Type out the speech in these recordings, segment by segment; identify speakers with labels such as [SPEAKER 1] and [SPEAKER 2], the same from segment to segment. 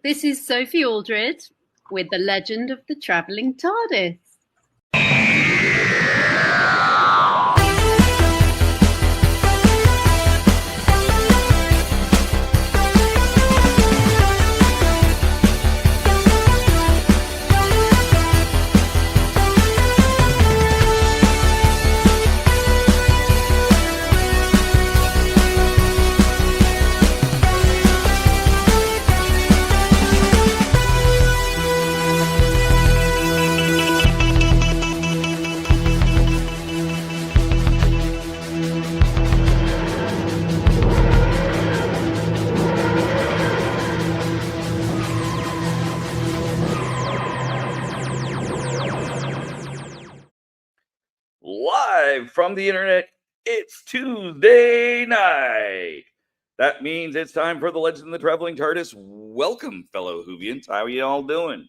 [SPEAKER 1] This is Sophie Aldred with The Legend of the Traveling TARDIS.
[SPEAKER 2] Live from the internet, it's Tuesday night. That means it's time for the Legend of the Traveling TARDIS. Welcome, fellow Whovians. How are you all doing?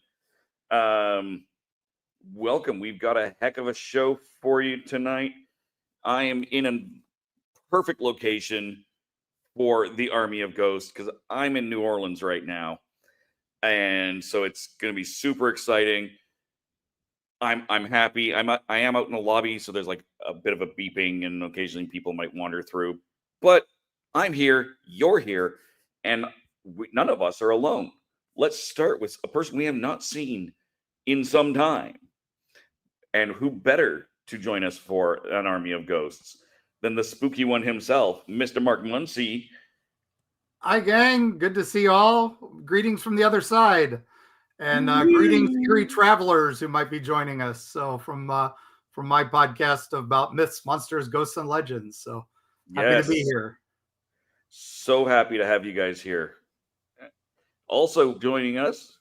[SPEAKER 2] Welcome. We've got a heck of a show for you tonight. I am in a perfect location for the Army of Ghosts because I'm in New Orleans right now. And so it's going to be super exciting. I'm happy. I am out in the lobby, so there's like a bit of a beeping, and occasionally people might wander through. But I'm here, you're here, and none of us are alone. Let's start with a person we have not seen in some time. And who better to join us for an Army of Ghosts than the spooky one himself, Mr. Mark Muncie.
[SPEAKER 3] Hi, gang. Good to see you all. Greetings from the other side. And greetings, eerie travelers who might be joining us. So from my podcast about myths, monsters, ghosts, and legends. So happy to be here.
[SPEAKER 2] So happy to have you guys here. Also joining us,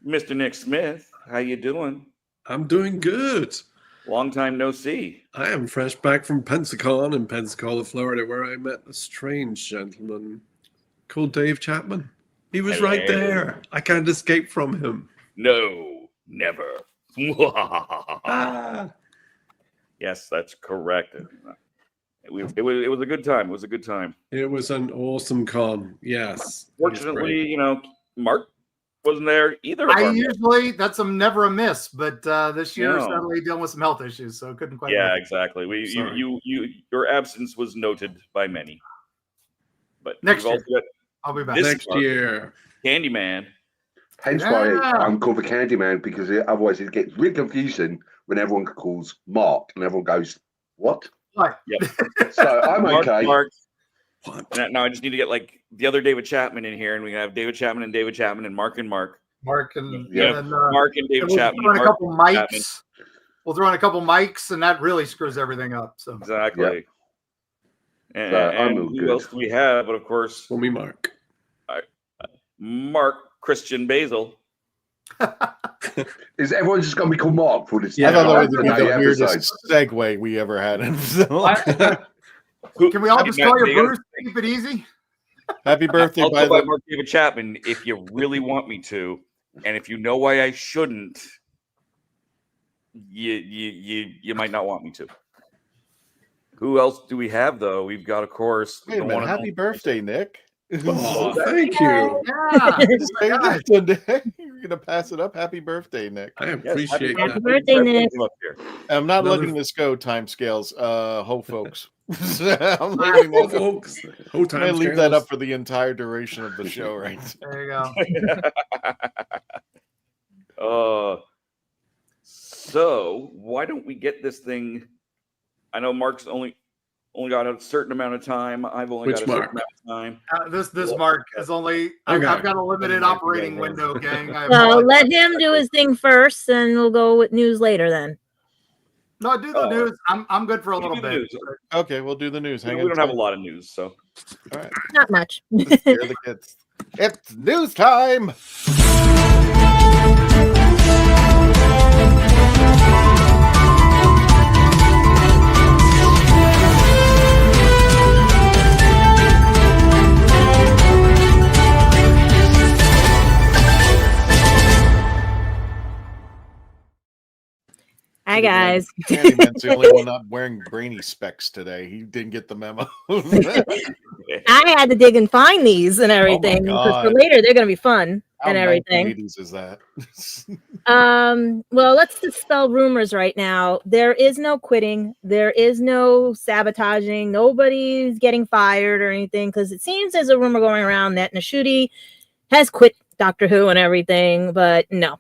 [SPEAKER 2] Mr. Nick Smith. How you doing?
[SPEAKER 4] I'm doing good.
[SPEAKER 2] Long time no see.
[SPEAKER 4] I am fresh back from Pensacon in Pensacola, Florida, where I met a strange gentleman called Dave Chapman. He was right
[SPEAKER 2] Hello.
[SPEAKER 4] there. I can't escape from him.
[SPEAKER 2] No, never.
[SPEAKER 4] Ah.
[SPEAKER 2] Yes, that's correct. It was a good time. It was a good time.
[SPEAKER 4] It was an awesome con. Yes.
[SPEAKER 2] Fortunately, you know, Mark wasn't there either.
[SPEAKER 3] That's never a miss, but this year suddenly dealing with some health issues, so couldn't quite.
[SPEAKER 2] Yeah, exactly. Your absence was noted by many. But
[SPEAKER 3] next year, I'll be back
[SPEAKER 4] next year.
[SPEAKER 2] Candyman.
[SPEAKER 5] Hence why I'm called the Candyman, because otherwise it gets really confusing when everyone calls Mark and everyone goes, "What?"
[SPEAKER 3] Right.
[SPEAKER 2] Yep.
[SPEAKER 5] So I'm okay.
[SPEAKER 2] Mark. Now I just need to get like the other David Chapman in here, and we can have David Chapman and David Chapman and Mark and Mark.
[SPEAKER 3] Mark and
[SPEAKER 2] Mark and David Chapman.
[SPEAKER 3] We'll throw in a couple mics. We'll throw in a couple mics, and that really screws everything up. So
[SPEAKER 2] exactly. Yep. And who else do we have? But of course,
[SPEAKER 4] for me, Mark.
[SPEAKER 2] Mark Christian Basil.
[SPEAKER 5] Is everyone just going to be called Mark for this?
[SPEAKER 6] Yeah, I thought that was the weirdest segue we ever had.
[SPEAKER 3] Can we all just call you Bruce? Keep it easy.
[SPEAKER 6] Happy birthday,
[SPEAKER 2] I'll by Mark David Chapman if you really want me to, and if you know why I shouldn't, you might not want me to. Who else do we have though? We've got, of course.
[SPEAKER 6] Wait a minute. Happy birthday, Nick.
[SPEAKER 4] Oh, thank you.
[SPEAKER 3] Yeah.
[SPEAKER 6] You're gonna pass it up. Happy birthday, Nick.
[SPEAKER 4] I appreciate that.
[SPEAKER 7] Happy birthday, Nick.
[SPEAKER 6] I'm not letting this go. Timescales, ho folks. I'm leaving that
[SPEAKER 4] folks.
[SPEAKER 6] I'm gonna leave that up for the entire duration of the show, right?
[SPEAKER 3] There you
[SPEAKER 2] go. So why don't we get this thing? I know Mark's only got a certain amount of time. I've only got a certain amount of time.
[SPEAKER 3] This Mark is only. I've got a limited operating window, gang.
[SPEAKER 7] Well, let him do his thing first, and we'll go with news later. Then.
[SPEAKER 3] No, do the news. I'm good for a little bit.
[SPEAKER 6] Okay, we'll do the news.
[SPEAKER 2] We don't have a lot of news, so
[SPEAKER 6] all right.
[SPEAKER 7] Not much.
[SPEAKER 6] Scare the kids. It's news time.
[SPEAKER 7] Hi guys.
[SPEAKER 6] Candyman's the only one not wearing brainy specs today. He didn't get the memo.
[SPEAKER 7] I had to dig and find these and everything because for later they're going to be fun and everything.
[SPEAKER 6] How 1980s is that?
[SPEAKER 7] Well, let's dispel rumors right now. There is no quitting. There is no sabotaging. Nobody's getting fired or anything because it seems there's a rumor going around that Oshodi has quit Doctor Who and everything, but no,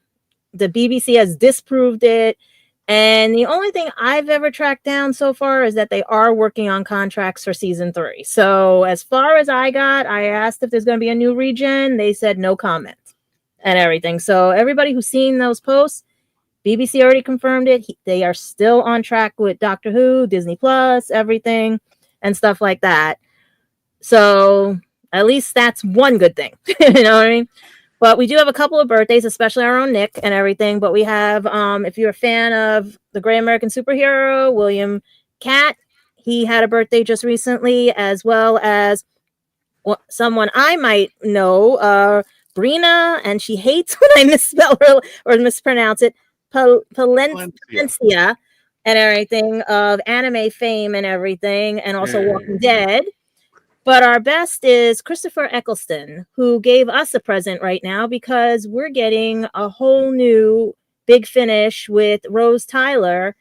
[SPEAKER 7] the BBC has disproved it. And the only thing I've ever tracked down so far is that they are working on contracts for season 3. So as far as I asked if there's going to be a new region. They said no comment and everything. So everybody who's seen those posts, BBC already confirmed it. They are still on track with Doctor Who, Disney Plus, everything and stuff like that. So at least that's one good thing. You know what I mean? But we do have a couple of birthdays, especially our own Nick and everything. But we have, if you're a fan of the Great American Superhero, William Catt, he had a birthday just recently, as well as someone I might know, Brina, and she hates when I misspell her or mispronounce it, Palencia and everything, of anime fame and everything, and also Walking Dead. But our best is Christopher Eccleston, who gave us a present right now because we're getting a whole new Big Finish with Rose Tyler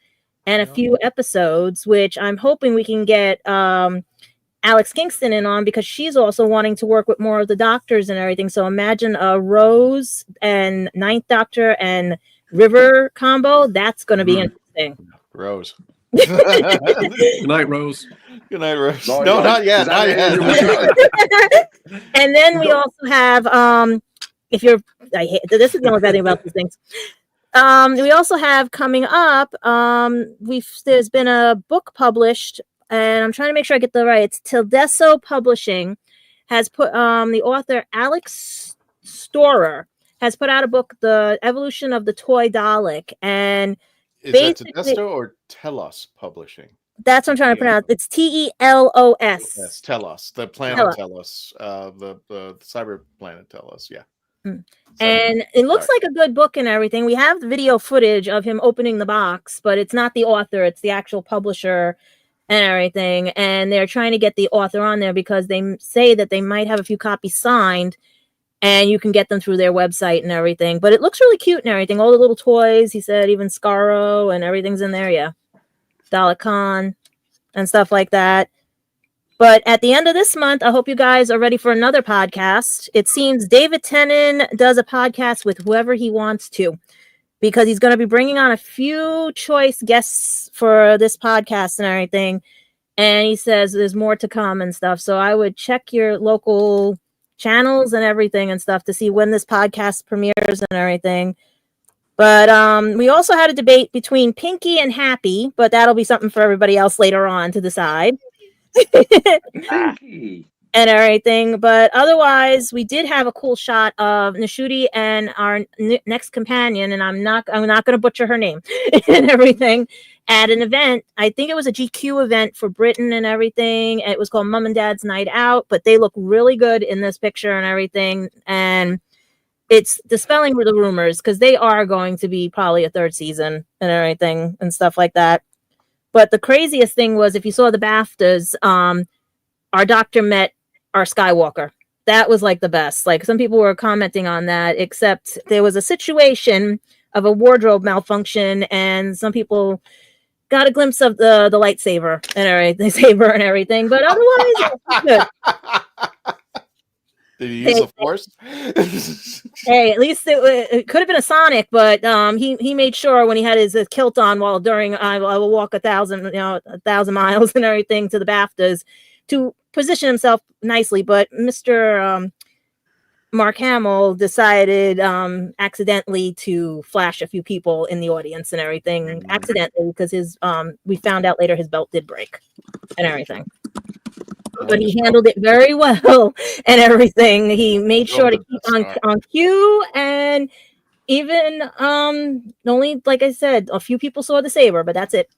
[SPEAKER 7] and a few episodes, which I'm hoping we can get Alex Kingston in on because she's also wanting to work with more of the doctors and everything. So imagine a Rose and Ninth Doctor and River combo. That's going to be interesting.
[SPEAKER 6] Rose.
[SPEAKER 4] Good night, Rose.
[SPEAKER 6] Good night, Rose. No, not yet. Not yet.
[SPEAKER 7] And then we also have, this is the only bad thing about these things. We also have coming up, there's been a book published, and I'm trying to make sure I get the right. It's Tildeso Publishing has put, the author Alex Storer has put out a book, The Evolution of the Toy Dalek, and
[SPEAKER 6] Is that
[SPEAKER 7] basically,
[SPEAKER 6] Tedesto or Telos Publishing?
[SPEAKER 7] that's what I'm trying to pronounce. It's
[SPEAKER 6] Yes,
[SPEAKER 7] TELOS.
[SPEAKER 6] Telos, the planet
[SPEAKER 7] Telos.
[SPEAKER 6] Telos, the cyber planet Telos. Yeah.
[SPEAKER 7] Mm.
[SPEAKER 6] Cyber-
[SPEAKER 7] And it looks
[SPEAKER 6] Sorry.
[SPEAKER 7] like a good book and everything. We have the video footage of him opening the box, but it's not the author, it's the actual publisher and everything. And they're trying to get the author on there because they say that they might have a few copies signed and you can get them through their website and everything. But it looks really cute and everything. All the little toys, he said, even Scarro and everything's in there. Yeah. DALEKHAL and stuff like that. But at the end of this month, I hope you guys are ready for another podcast. It seems David Tennant does a podcast with whoever he wants to, because he's going to be bringing on a few choice guests for this podcast and everything. And he says there's more to come and stuff. So I would check your local channels and everything and stuff to see when this podcast premieres and everything. But we also had a debate between Pinky and Happy, but that'll be something for everybody else later on to decide.
[SPEAKER 5] Pinky.
[SPEAKER 7] And everything, but otherwise we did have a cool shot of Nashudi and our next companion, and I'm not going to butcher her name and everything, at an event. I think it was a GQ event for Britain and everything. It was called Mom and Dad's Night Out, but they look really good in this picture and everything, and it's dispelling the rumors because they are going to be probably a third season and everything and stuff like that. But the craziest thing was, if you saw the BAFTAs, our doctor met our Skywalker. That was like the best. Like, some people were commenting on that, except there was a situation of a wardrobe malfunction, and some people got a glimpse of the lightsaber and everything, saber and everything. But otherwise, it was good.
[SPEAKER 6] Did he use the Force?
[SPEAKER 7] Hey, at least it could have been a Sonic, but he made sure when he had his kilt on while during I will walk 1,000 miles and everything to the BAFTAs to position himself nicely. But Mr. Mark Hamill decided accidentally to flash a few people in the audience and everything accidentally, because his we found out later his belt did break and everything. But he handled it very well and everything. He made sure to keep on cue, and even only, like I said, a few people saw the saber, but that's it.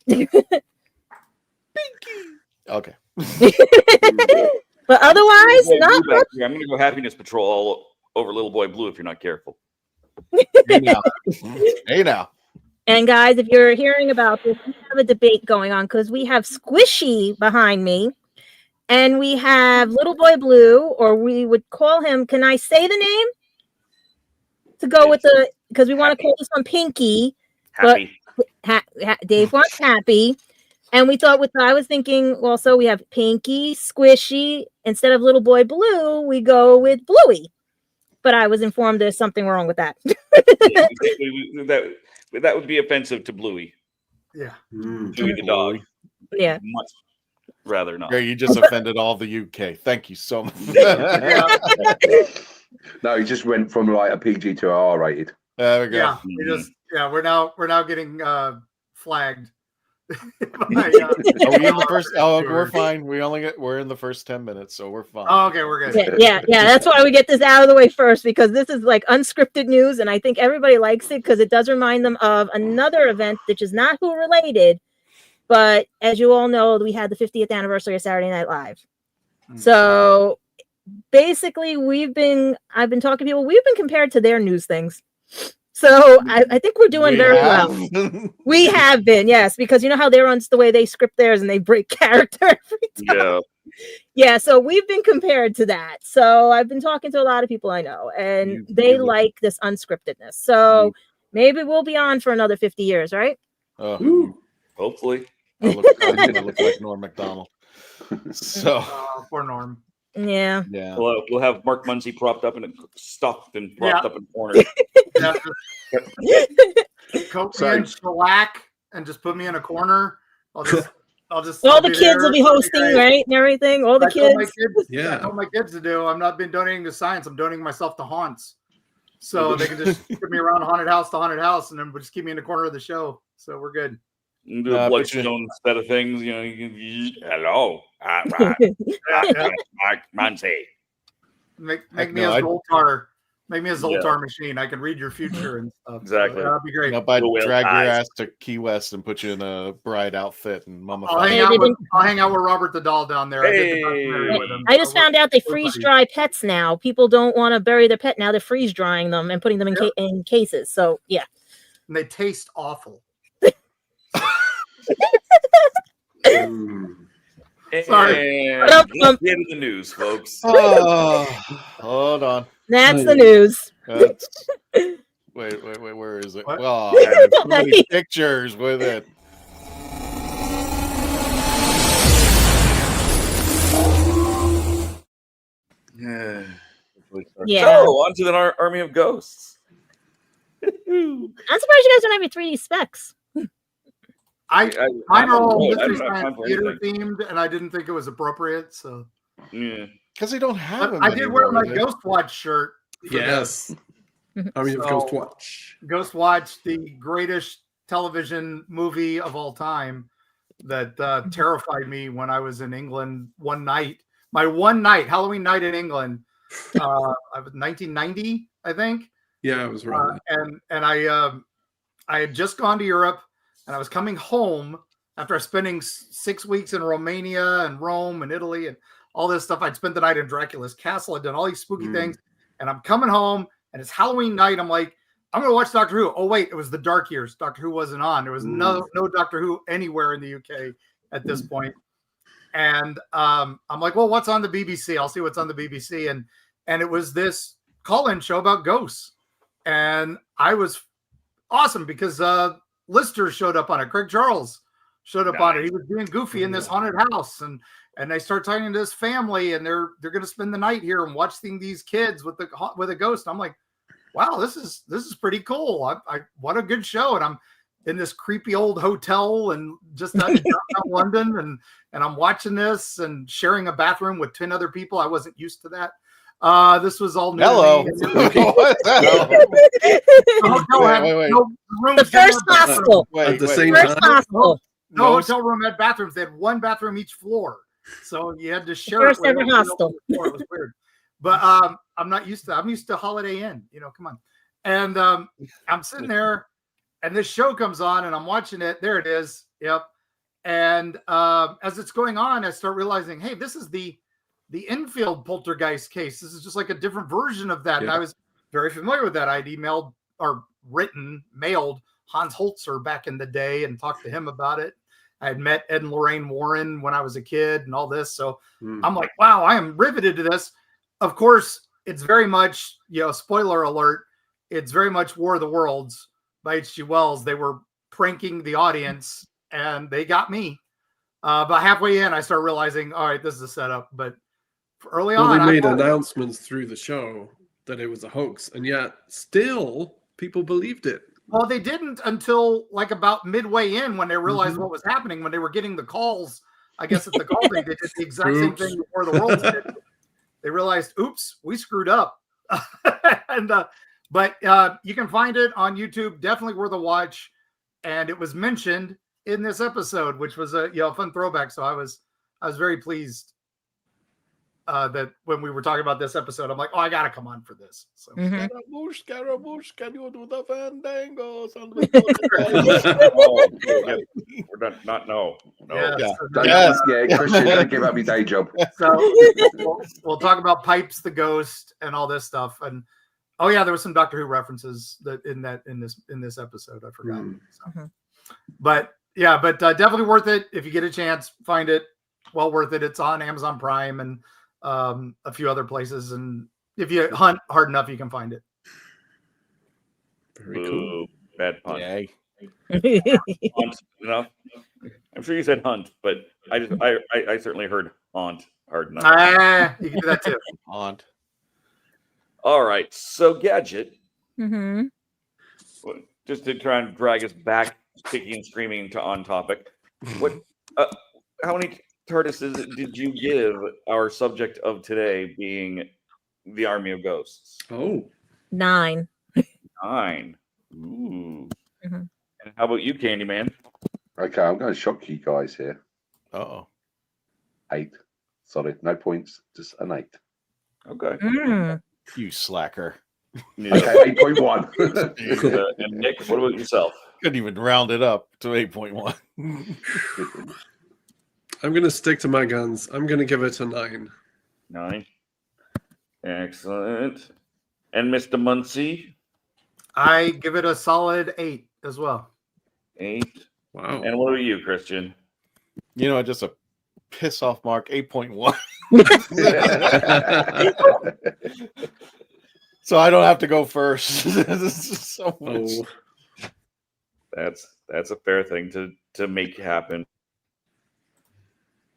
[SPEAKER 6] Okay.
[SPEAKER 7] But otherwise, not much.
[SPEAKER 2] I'm going to go happiness patrol all over Little Boy Blue if you're not careful.
[SPEAKER 6] Hey now. Hey now.
[SPEAKER 7] And guys, if you're hearing about this, we have a debate going on because we have Squishy behind me. And we have Little Boy Blue, or we would call him, can I say the name? To go with the, because we want to call this one Pinky.
[SPEAKER 2] Happy.
[SPEAKER 7] But Dave wants Happy. And we thought I was thinking also we have Pinky, Squishy. Instead of Little Boy Blue, we go with Bluey. But I was informed there's something wrong with that.
[SPEAKER 2] That would be offensive to Bluey.
[SPEAKER 3] Yeah.
[SPEAKER 2] Bluey the dog.
[SPEAKER 7] Yeah.
[SPEAKER 2] Much rather not.
[SPEAKER 6] Yeah, you just offended all the UK. Thank you so much.
[SPEAKER 5] No, he just went from like a PG to a R rated.
[SPEAKER 6] There we go.
[SPEAKER 3] Yeah, we're now getting flagged.
[SPEAKER 6] Are we in the first? Oh, we're fine. We're in the first 10 minutes, so we're fine.
[SPEAKER 3] Oh, okay, we're good.
[SPEAKER 7] Yeah. That's why we get this out of the way first, because this is like unscripted news, and I think everybody likes it because it does remind them of another event, which is not Who related. But as you all know, we had the 50th anniversary of Saturday Night Live. So basically, I've been talking to people, we've been compared to their news things. So I think we're doing very well. We have been, yes, because you know how they're on the way they script theirs and they break character every time. Yeah, so we've been compared to that. So I've been talking to a lot of people I know, and they like this unscriptedness. So maybe we'll be on for another 50 years, right?
[SPEAKER 2] Hopefully.
[SPEAKER 6] I look like Norm Macdonald. So
[SPEAKER 3] poor Norm.
[SPEAKER 7] Yeah.
[SPEAKER 2] We'll have Mark Muncy stuffed and propped up in the corner.
[SPEAKER 3] Coat me in shellac and just put me in a corner. I'll just
[SPEAKER 7] all the kids will be hosting, right? And everything. All the kids.
[SPEAKER 3] I told my kids to do. I'm not been donating to science. I'm donating myself to haunts. So they can just put me around haunted house to haunted house, and then just keep me in the corner of the show. So we're good.
[SPEAKER 2] Do a Bloodstone set of things, hello. Muncy.
[SPEAKER 3] Make me as Goltar Make me a Zoltar machine. I can read your future and stuff.
[SPEAKER 2] Exactly.
[SPEAKER 3] So that'd be great.
[SPEAKER 6] Nope, I'd drag your ass to Key West and put you in a bride outfit and mummify.
[SPEAKER 3] I'll hang out with Robert the Doll down there.
[SPEAKER 7] I just found out they freeze dry pets now. People don't want to bury their pet now. They're freeze drying them and putting them in cases. So yeah,
[SPEAKER 3] and they taste awful.
[SPEAKER 2] Sorry. Let's get into the news, folks.
[SPEAKER 6] Oh, hold on.
[SPEAKER 7] That's the news.
[SPEAKER 6] Wait, where is it? Well, I have so many pictures with it.
[SPEAKER 7] Yeah.
[SPEAKER 2] So, on to the Army of Ghosts.
[SPEAKER 7] I'm surprised you guys don't have your 3D specs.
[SPEAKER 3] Mine are all Mystery Science Theater themed, and I didn't think it was appropriate. So,
[SPEAKER 2] yeah,
[SPEAKER 6] because they don't have them.
[SPEAKER 3] I did wear my Ghostwatch shirt.
[SPEAKER 4] Yes, Army of Ghostwatch.
[SPEAKER 3] Ghostwatch, the greatest television movie of all time, that terrified me when I was in England one night. My one night, Halloween night in England, I was 1990, I think.
[SPEAKER 4] Yeah, it was right.
[SPEAKER 3] And I had just gone to Europe. And I was coming home after spending 6 weeks in Romania and Rome and Italy and all this stuff. I'd spent the night in Dracula's castle. I'd done all these spooky things. And I'm coming home, and it's Halloween night. I'm like, I'm going to watch Doctor Who. Oh, wait, it was the dark years. Doctor Who wasn't on. There was no Doctor Who anywhere in the UK at this point. And I'm like, well, what's on the BBC? I'll see what's on the BBC. And it was this call-in show about ghosts. And I was awesome because Lister showed up on it. Craig Charles showed up on it. He was being goofy in this haunted house, and they start talking to this family, and they're going to spend the night here and watching these kids with a ghost. I'm like, wow, this is pretty cool. I what a good show. And I'm in this creepy old hotel and just out in downtown London, and I'm watching this and sharing a bathroom with 10 other people. I wasn't used to that. This was all new.
[SPEAKER 6] Hello.
[SPEAKER 7] The first hostel.
[SPEAKER 4] At the same time.
[SPEAKER 3] No hotel room had bathrooms. They had one bathroom each floor, so you had to share.
[SPEAKER 7] First ever hostel.
[SPEAKER 3] It was weird, but I'm not used to. I'm used to Holiday Inn. Come on. And I'm sitting there, and this show comes on, and I'm watching it. There it is. Yep. And as it's going on, I start realizing, hey, this is the Enfield poltergeist case. This is just like a different version of that. Yeah. And I was very familiar with that. I'd mailed Hans Holzer back in the day and talked to him about it. I had met Ed and Lorraine Warren when I was a kid and all this. So I'm like, wow, I am riveted to this. Of course, it's very much, spoiler alert, it's very much War of the Worlds by H.G. Wells. They were pranking the audience and they got me. But halfway in, I started realizing, all right, this is a setup. But early on,
[SPEAKER 4] they made announcements through the show that it was a hoax, and yet still people believed it.
[SPEAKER 3] Well, they didn't until like about midway in when they realized what was happening. When they were getting the calls, I guess at the call thing, they did the exact same thing before the world did. They realized, oops, we screwed up. But you can find it on YouTube. Definitely worth a watch. And it was mentioned in this episode, which was a fun throwback. So I was very pleased that when we were talking about this episode, I'm like, oh, I gotta come on for this. So
[SPEAKER 6] Scaramouche, can you do the fandangos?
[SPEAKER 2] We're not no.
[SPEAKER 5] Christian, don't give up your day job.
[SPEAKER 3] So we'll talk about Pipes the Ghost and all this stuff. And oh yeah, there was some Doctor Who references in this episode. I forgot. But yeah, definitely worth it if you get a chance. Find it. Well worth it. It's on Amazon Prime and a few other places, and if you hunt hard enough, you can find it.
[SPEAKER 4] Very cool.
[SPEAKER 2] Bad pun.
[SPEAKER 6] Yay.
[SPEAKER 2] Hunt, enough. I'm sure you said hunt, but I certainly heard haunt hard enough.
[SPEAKER 3] You can do that too.
[SPEAKER 6] Haunt.
[SPEAKER 2] All right, so Gadget.
[SPEAKER 7] Mm-hmm.
[SPEAKER 2] Just to try and drag us back, kicking and screaming on topic. What? How many TARDISes did you give our subject of today, being the Army of Ghosts?
[SPEAKER 4] Oh,
[SPEAKER 7] 9.
[SPEAKER 2] 9. Ooh. And how about you, Candyman?
[SPEAKER 5] Okay, I'm going to shock you guys here. 8. Sorry, no points, just an 8.
[SPEAKER 2] Okay.
[SPEAKER 6] You slacker.
[SPEAKER 2] Yeah.
[SPEAKER 5] Okay, 8.1.
[SPEAKER 2] And Nick, what about yourself?
[SPEAKER 6] Couldn't even round it up to 8.1.
[SPEAKER 4] I'm going to stick to my guns. I'm going to give it a 9.
[SPEAKER 2] 9. Excellent. And Mr. Muncie?
[SPEAKER 3] I give it a solid 8 as well.
[SPEAKER 2] 8.
[SPEAKER 4] Wow.
[SPEAKER 2] And what about you, Christian?
[SPEAKER 6] You know, just a piss off mark, 8.1. So I don't have to go first. This is so much.
[SPEAKER 4] Oh,
[SPEAKER 2] That's a fair thing to make happen.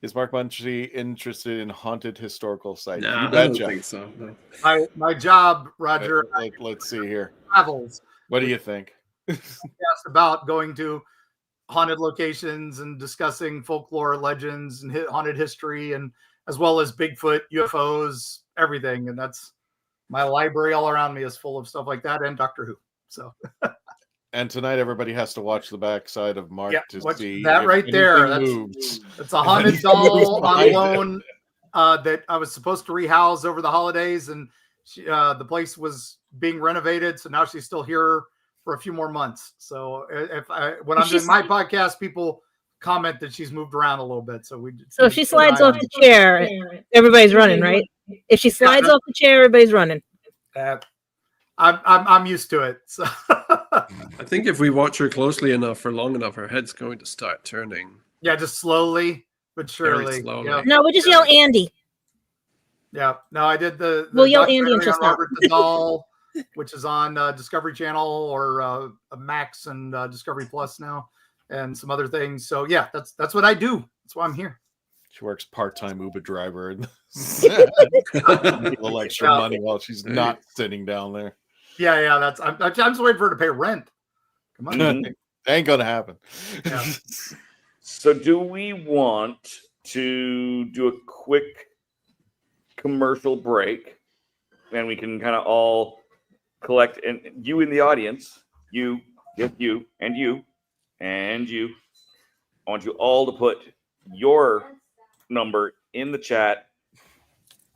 [SPEAKER 6] Is Mark Muncie interested in haunted historical sites?
[SPEAKER 4] no,
[SPEAKER 6] You
[SPEAKER 4] I don't
[SPEAKER 6] betcha.
[SPEAKER 4] think so. No.
[SPEAKER 3] My job, Roger,
[SPEAKER 6] Let's see here.
[SPEAKER 3] travels.
[SPEAKER 6] What do you think?
[SPEAKER 3] Asked about going to haunted locations and discussing folklore, legends, and haunted history, and as well as Bigfoot, UFOs, everything. And that's my library all around me is full of stuff like that, and Doctor Who. So,
[SPEAKER 6] And tonight everybody has to watch the backside of Mark to
[SPEAKER 3] watch
[SPEAKER 6] see
[SPEAKER 3] that
[SPEAKER 6] if
[SPEAKER 3] right there.
[SPEAKER 6] anything moves.
[SPEAKER 3] It's a haunted doll on
[SPEAKER 6] Behind
[SPEAKER 3] loan that I was supposed to rehouse over the holidays, and the place was being renovated, so now she's still here for a few more months. So when I'm doing my podcast, people comment that she's moved around a little bit. So
[SPEAKER 7] if she slides off the chair, everybody's running, right? If she slides off the chair, everybody's running.
[SPEAKER 3] I'm used to it. So
[SPEAKER 4] I think if we watch her closely enough for long enough, her head's going to start turning.
[SPEAKER 3] yeah, just slowly but surely.
[SPEAKER 4] Very slowly.
[SPEAKER 3] Yeah.
[SPEAKER 7] No, we just yell Andy.
[SPEAKER 3] Yeah. No, I did the
[SPEAKER 7] We'll yell Andy
[SPEAKER 3] documentary
[SPEAKER 7] and just
[SPEAKER 3] on Robert the Doll, which is on Discovery Channel or Max and Discovery Plus now, and some other things. So yeah, that's what I do. That's why I'm here.
[SPEAKER 6] She works part-time Uber driver and a little extra money while she's not sitting down there.
[SPEAKER 3] Yeah. I'm just waiting for her to pay rent. Come on.
[SPEAKER 6] Ain't gonna happen.
[SPEAKER 3] Yeah.
[SPEAKER 2] So do we want to do a quick commercial break, and we can kind of all collect, and you in the audience, you, and you. I want you all to put your number in the chat.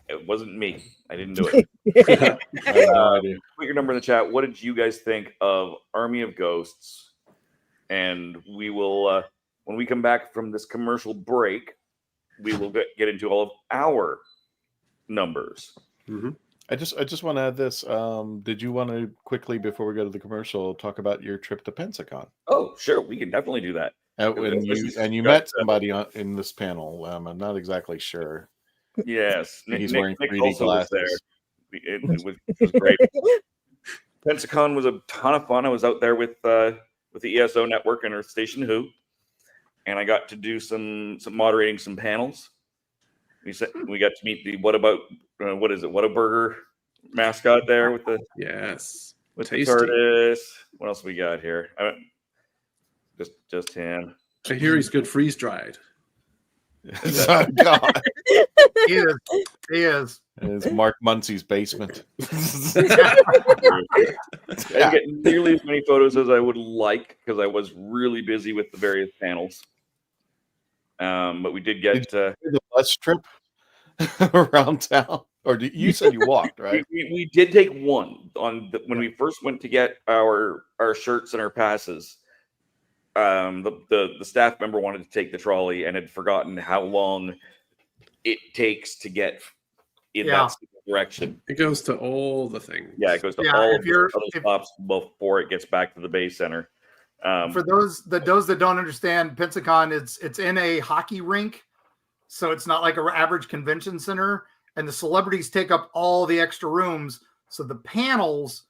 [SPEAKER 2] It wasn't me. I didn't do it. Put your number in the chat. What did you guys think of Army of Ghosts? And we will, when we come back from this commercial break, we will get into all of our numbers.
[SPEAKER 4] Mm-hmm.
[SPEAKER 6] I just want to add this. Did you want to quickly, before we go to the commercial, talk about your trip to Pensacon?
[SPEAKER 2] Oh, sure. We can definitely do that.
[SPEAKER 6] And you met somebody in this panel. I'm not exactly sure.
[SPEAKER 2] Yes.
[SPEAKER 6] He's wearing 3D
[SPEAKER 2] also was
[SPEAKER 6] glasses.
[SPEAKER 2] there. It was great. Pensacon was a ton of fun. I was out there with the ESO network and our station Who, and I got to do some moderating some panels. We got to meet the what is it? Whataburger mascot there with the
[SPEAKER 4] tasty.
[SPEAKER 2] the TARDIS. What else we got here? Just him.
[SPEAKER 4] I hear he's good freeze dried.
[SPEAKER 6] Oh, God.
[SPEAKER 3] He is.
[SPEAKER 6] It's Mark Muncie's basement.
[SPEAKER 2] I didn't get nearly as many photos as I would like because I was really busy with the various panels. But we did get
[SPEAKER 6] the bus trip around town, or you said you walked, right?
[SPEAKER 2] we did take one when we first went to get our shirts and our passes. The staff member wanted to take the trolley and had forgotten how long it takes to get in that direction.
[SPEAKER 4] It goes to all the things.
[SPEAKER 2] Yeah, it goes to all the stops before it gets back to the base center.
[SPEAKER 3] For those that don't understand, Pensacon, it's in a hockey rink, so it's not like an average convention center, and the celebrities take up all the extra rooms. So the panels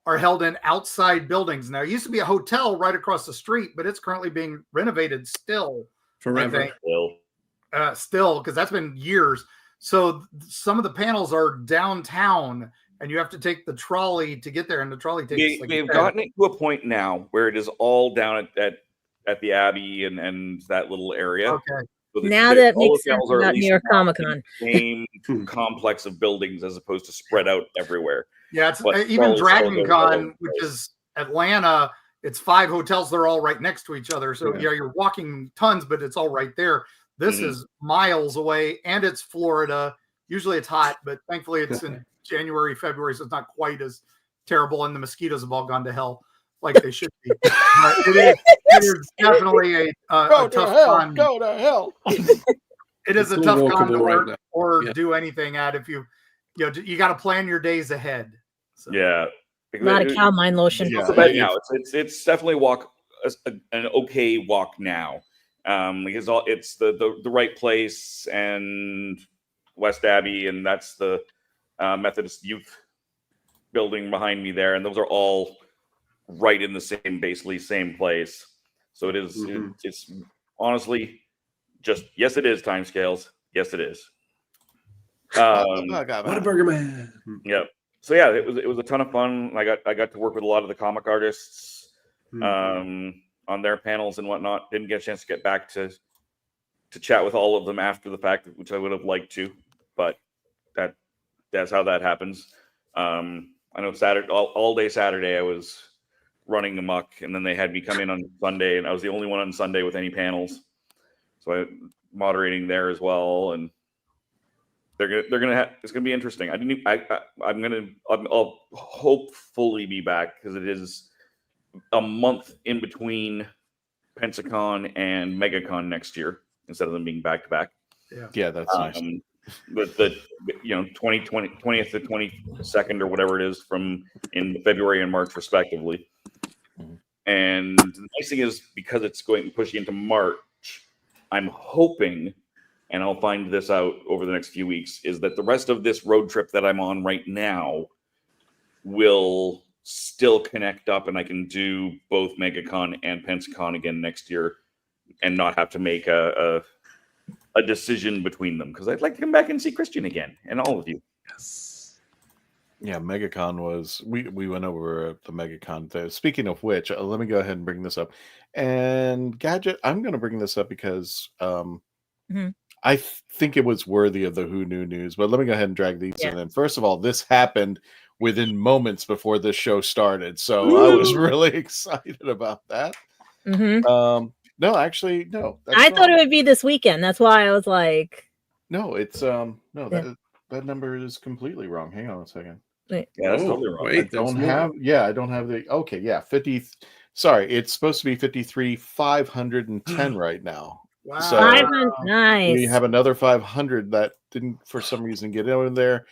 [SPEAKER 3] are held in outside buildings. Now, it used to be a hotel right across the street, but it's currently being renovated still.
[SPEAKER 4] Forever.
[SPEAKER 3] Still, because that's been years. So some of the panels are downtown, and you have to take the trolley to get there, and the trolley takes.
[SPEAKER 2] We've gotten it to a point now where it is all down at the Abbey and that little area.
[SPEAKER 3] Okay.
[SPEAKER 2] So
[SPEAKER 7] now that makes sense about New York Comic Con.
[SPEAKER 2] Same complex of buildings as opposed to spread out everywhere.
[SPEAKER 3] Yeah, it's even Dragon Con, which is Atlanta. It's 5 hotels. They're all right next to each other. So you're walking tons, but it's all right there. This is miles away, and it's Florida. Usually it's hot, but thankfully it's in January, February, so it's not quite as terrible and the mosquitoes have all gone to hell like they should be. But it is definitely a tough con.
[SPEAKER 6] Go to hell.
[SPEAKER 3] It is a
[SPEAKER 4] It's
[SPEAKER 3] tough con to
[SPEAKER 4] unwalkable right
[SPEAKER 3] work
[SPEAKER 4] now.
[SPEAKER 3] or
[SPEAKER 4] Yeah.
[SPEAKER 3] do anything at if you got to plan your days ahead. So.
[SPEAKER 2] Yeah.
[SPEAKER 7] A lot of cow mine lotion.
[SPEAKER 6] Yeah.
[SPEAKER 2] It's bad now. It's definitely an okay walk now. Because it's the right place and West Abbey, and that's the Methodist Youth building behind me there, and those are all right in the basically same place. So it is. It's honestly just yes, it is timescales. Yes, it is.
[SPEAKER 4] Whataburger Man.
[SPEAKER 2] Yep. So yeah, it was a ton of fun. I got to work with a lot of the comic artists on their panels and whatnot. Didn't get a chance to get back to chat with all of them after the fact, which I would have liked to, but that's how that happens. I know Saturday, all day Saturday, I was running amok, and then they had me come in on Sunday, and I was the only one on Sunday with any panels, so I moderating there as well, and they're gonna it's gonna be interesting. I'll hopefully be back because it is a month in between Pensacon and MegaCon next year instead of them being back to back.
[SPEAKER 6] Yeah, that's nice.
[SPEAKER 2] But the 20th to 22nd or whatever it is from in February and March respectively. And the nice thing is because it's going to push into March, I'm hoping, and I'll find this out over the next few weeks, is that the rest of this road trip that I'm on right now will still connect up, and I can do both MegaCon and Pensacon again next year and not have to make a decision between them, because I'd like to come back and see Christian again and all of you.
[SPEAKER 4] Yes.
[SPEAKER 6] Yeah, MegaCon was we went over the MegaCon. Speaking of which, let me go ahead and bring this up. And Gadget, I'm going to bring this up because I think it was worthy of the Who Knew news. But let me go ahead and drag these in. And first of all, this happened within moments before this show started, so I was really excited about that. No, actually, no.
[SPEAKER 7] I thought it would be this weekend. That's why I was like,
[SPEAKER 6] no, it's no. That number is completely wrong. Hang on a second.
[SPEAKER 2] Yeah, that's totally wrong.
[SPEAKER 6] I don't have the 50. Sorry, it's supposed to be 53,510 right now.
[SPEAKER 3] Wow.
[SPEAKER 6] So
[SPEAKER 7] nice.
[SPEAKER 6] we have another 500 that didn't for some reason get in there,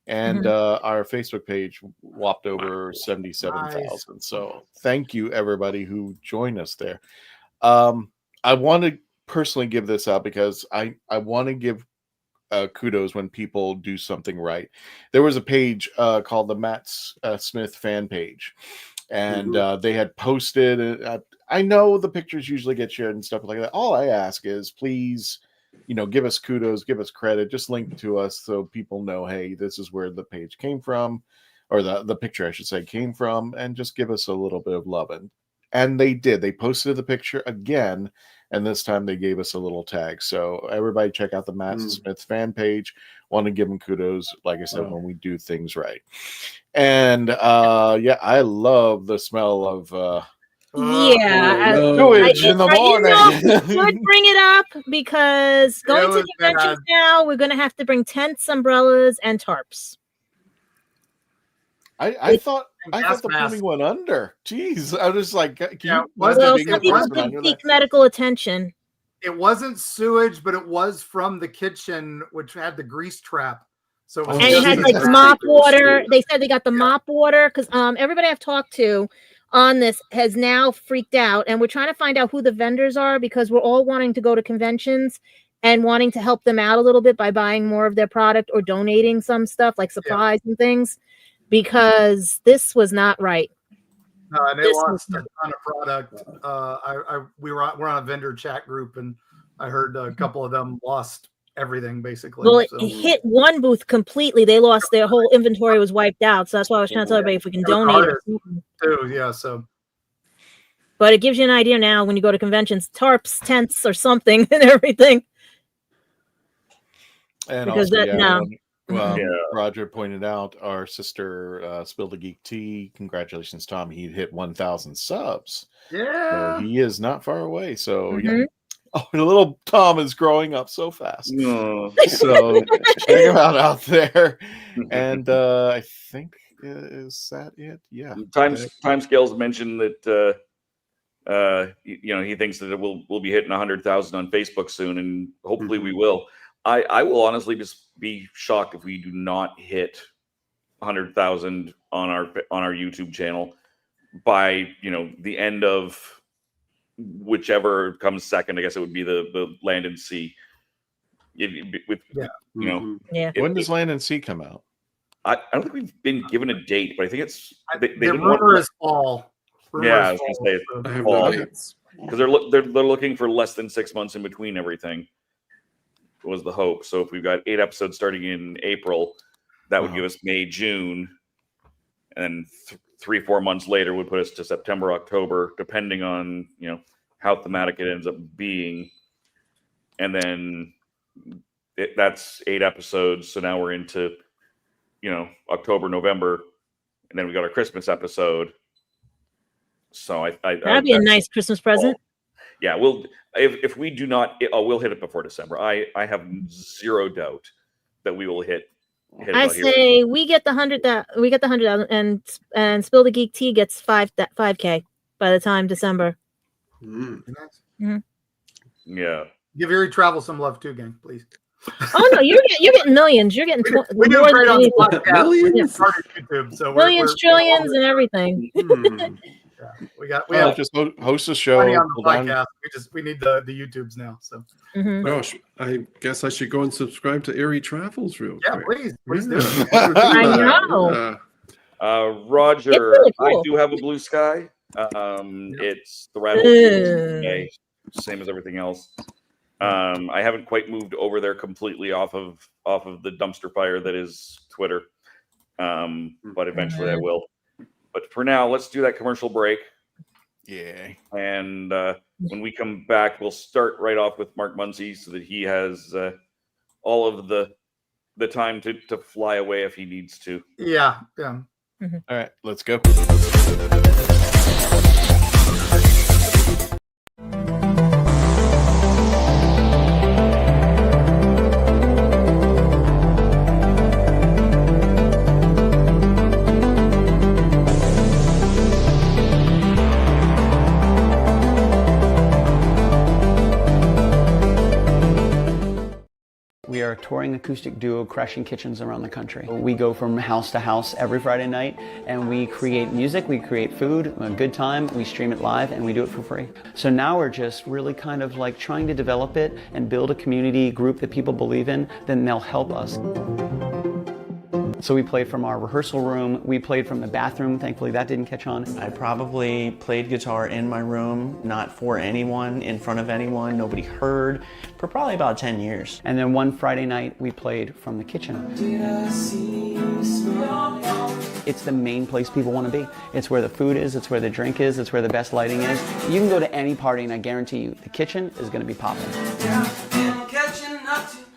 [SPEAKER 6] and our Facebook page whopped over 77,000.
[SPEAKER 3] Nice.
[SPEAKER 6] So thank you everybody who joined us there. I want to personally give this out because I want to give kudos when people do something right. There was a page called the Matt Smith fan page, and they had posted. I know the pictures usually get shared and stuff like that. All I ask is please, give us kudos, give us credit, just link to us so people know, hey, this is where the page came from, or the picture I should say came from, and just give us a little bit of love. And they did. They posted the picture again, and this time they gave us a little tag. So everybody check out the Matt Smith fan page. Want to give them kudos, like I said, when we do things right. And I love the smell of
[SPEAKER 7] sewage
[SPEAKER 6] in the morning.
[SPEAKER 7] Would bring it up because going to conventions now, we're going to have to bring tents, umbrellas, and tarps.
[SPEAKER 6] I thought the plumbing went under. Jeez, I was like,
[SPEAKER 7] seek medical attention.
[SPEAKER 3] It wasn't sewage, but it was from the kitchen, which had the grease trap. So
[SPEAKER 7] and it had like mop water. They said they got the mop water because everybody I've talked to on this has now freaked out, and we're trying to find out who the vendors are because we're all wanting to go to conventions and wanting to help them out a little bit by buying more of their product or donating some stuff like supplies and things. Because this was not right.
[SPEAKER 3] No, and they lost a ton of product. We're on a vendor chat group, and I heard a couple of them lost everything basically.
[SPEAKER 7] Well, it hit one booth completely. They lost their whole inventory was wiped out. So that's why I was trying to tell everybody if we can donate. But it gives you an idea now when you go to conventions, tarps, tents, or something, and everything.
[SPEAKER 6] And
[SPEAKER 7] because
[SPEAKER 6] also, Roger pointed out our sister spilled the geek tea. Congratulations, Tom. He hit 1,000 subs.
[SPEAKER 3] Yeah,
[SPEAKER 6] so he is not far away. So oh, the little Tom is growing up so fast. So check him out there. And I think Is that it? Yeah.
[SPEAKER 2] Timescales mentioned that he thinks that we'll be hitting 100,000 on Facebook soon, and hopefully we will. I will honestly just be shocked if we do not hit 100,000 on our YouTube channel by the end of whichever comes second. I guess it would be the Land and Sea.
[SPEAKER 6] When does Land and Sea come out?
[SPEAKER 2] I don't think we've been given a date, but I think it's
[SPEAKER 3] the rumor is fall.
[SPEAKER 2] I was going to say fall, because they're looking for less than 6 months in between everything. Was the hope. So if we've got 8 episodes starting in April, that would give us May, June, and 3-4 months later would put us to September, October, depending on how thematic it ends up being. And then that's 8 episodes. So now we're into October, November, and then we got our Christmas episode. So
[SPEAKER 7] that'd be a nice Christmas present.
[SPEAKER 2] Yeah, if we do not, we'll hit it before December. I have zero doubt that we will hit.
[SPEAKER 7] I say we get the 100,000, and Spill the Geek Tea gets 5K by the time December.
[SPEAKER 2] Yeah.
[SPEAKER 3] Give Eerie Travel some love too, gang, please.
[SPEAKER 7] Oh no, you're getting millions. You're getting
[SPEAKER 3] we do
[SPEAKER 7] more
[SPEAKER 3] great
[SPEAKER 7] than
[SPEAKER 3] on the
[SPEAKER 7] anything.
[SPEAKER 3] podcast.
[SPEAKER 7] Millions?
[SPEAKER 3] YouTube, so
[SPEAKER 7] millions, trillions, and everything.
[SPEAKER 3] We have
[SPEAKER 6] just host a show
[SPEAKER 3] on the podcast. We need the YouTubes now. So
[SPEAKER 4] gosh, I guess I should go and subscribe to Eerie Travels real quick.
[SPEAKER 3] Please do.
[SPEAKER 7] I know.
[SPEAKER 2] Roger,
[SPEAKER 7] really cool.
[SPEAKER 2] I do have a blue sky. It's the Rattle same as everything else. I haven't quite moved over there completely off of the dumpster fire that is Twitter, but eventually I will. But for now, let's do that commercial break.
[SPEAKER 6] Yeah.
[SPEAKER 2] And when we come back, we'll start right off with Mark Muncy so that he has all of the time to fly away if he needs to.
[SPEAKER 3] Yeah.
[SPEAKER 6] All right, let's go.
[SPEAKER 8] We are a touring acoustic duo crashing kitchens around the country. We go from house to house every Friday night, and we create music, we create food, a good time, we stream it live, and we do it for free. So now we're just really kind of like trying to develop it and build a community group that people believe in, then they'll help us. So we played from our rehearsal room, we played from the bathroom, thankfully that didn't catch on.
[SPEAKER 9] I probably played guitar in my room, not for anyone, in front of anyone, nobody heard, for probably about 10 years.
[SPEAKER 8] And then one Friday night, we played from the kitchen. It's the main place people want to be. It's where the food is, it's where the drink is, it's where the best lighting is. You can go to any party and I guarantee you, the kitchen is going to be popping.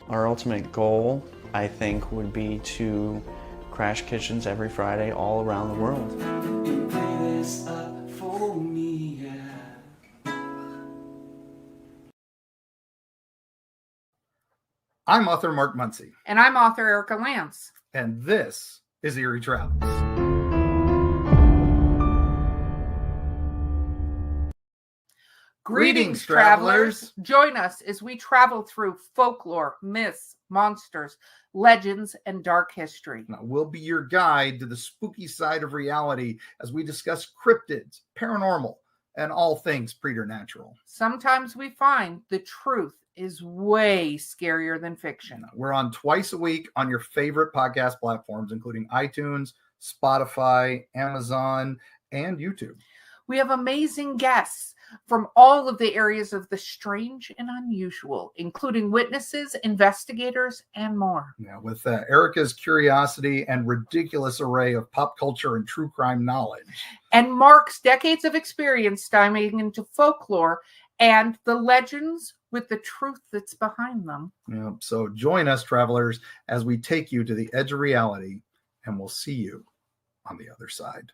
[SPEAKER 9] Our ultimate goal, I think, would be to crash kitchens every Friday all around the world.
[SPEAKER 3] I'm author Mark Muncy.
[SPEAKER 10] And I'm author Erica Lance.
[SPEAKER 3] And this is Eerie Travels.
[SPEAKER 10] Greetings, travelers. Join us as we travel through folklore, myths, monsters, legends, and dark history.
[SPEAKER 3] Now, we'll be your guide to the spooky side of reality as we discuss cryptids, paranormal, and all things preternatural.
[SPEAKER 10] Sometimes we find the truth is way scarier than fiction.
[SPEAKER 3] We're on twice a week on your favorite podcast platforms, including iTunes, Spotify, Amazon, and YouTube.
[SPEAKER 10] We have amazing guests from all of the areas of the strange and unusual, including witnesses, investigators, and more.
[SPEAKER 3] Yeah, with Erica's curiosity and ridiculous array of pop culture and true crime knowledge.
[SPEAKER 10] And Mark's decades of experience diving into folklore and the legends with the truth that's behind them.
[SPEAKER 3] Yeah, so join us, travelers, as we take you to the edge of reality, and we'll see you on the other side.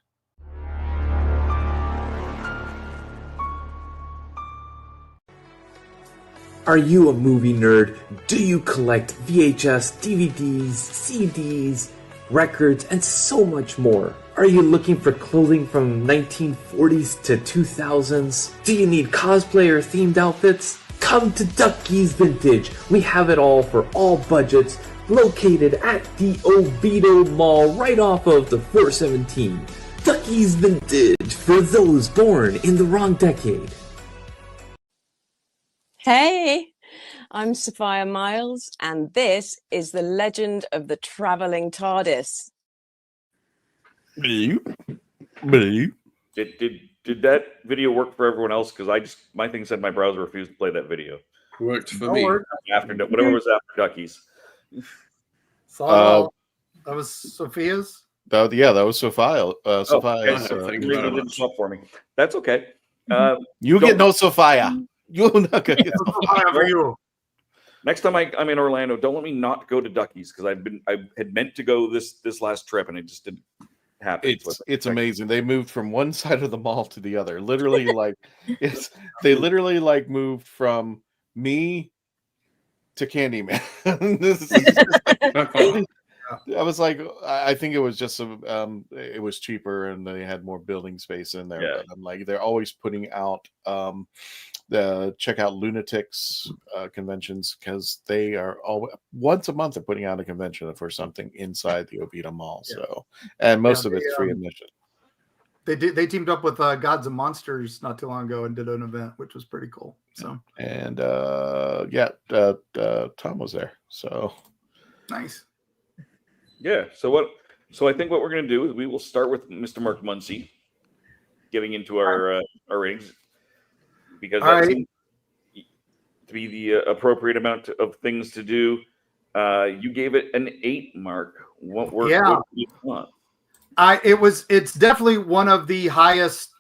[SPEAKER 11] Are you a movie nerd? Do you collect VHS, DVDs, CDs? records, and so much more. Are you looking for clothing from 1940s to 2000s? Do you need cosplay or themed outfits? Come to Ducky's Vintage. We have it all for all budgets, located at the Oviedo Mall right off of the 417. Ducky's Vintage for those born in the wrong decade.
[SPEAKER 12] Hey, I'm Sophia Miles, and this is the legend of the Traveling TARDIS.
[SPEAKER 2] Did that video work for everyone else? Because my thing said my browser refused to play that video.
[SPEAKER 4] Worked for me.
[SPEAKER 2] After whatever was after Duckies.
[SPEAKER 3] That was Sophia's.
[SPEAKER 6] That was Sophia. Sophia's.
[SPEAKER 2] Didn't stop for me. That's okay.
[SPEAKER 6] You get no Sophia. You're not gonna get
[SPEAKER 3] Sophia for you.
[SPEAKER 2] Next time I'm in Orlando, don't let me not go to Duckies, because I had meant to go this last trip and it just didn't happen.
[SPEAKER 6] It's amazing. They moved from one side of the mall to the other. Literally, they literally moved from me to Candyman. I was like, I think it was just it was cheaper and they had more building space in there.
[SPEAKER 2] Yeah.
[SPEAKER 6] But I'm like, they're always putting out check out Lunatics conventions, because they are once a month they're putting out a convention for something inside the Oviedo Mall.
[SPEAKER 3] Yeah.
[SPEAKER 6] So, and most of it's free admission.
[SPEAKER 3] They teamed up with Gods and Monsters not too long ago and did an event, which was pretty cool. So
[SPEAKER 6] and Tom was there. So
[SPEAKER 3] nice.
[SPEAKER 2] Yeah. So I think what we're going to do is we will start with Mr. Mark Muncy, getting into our ratings, because that seems to be the appropriate amount of things to do. You gave it an 8, Mark. What do you want?
[SPEAKER 3] It's definitely one of the highest,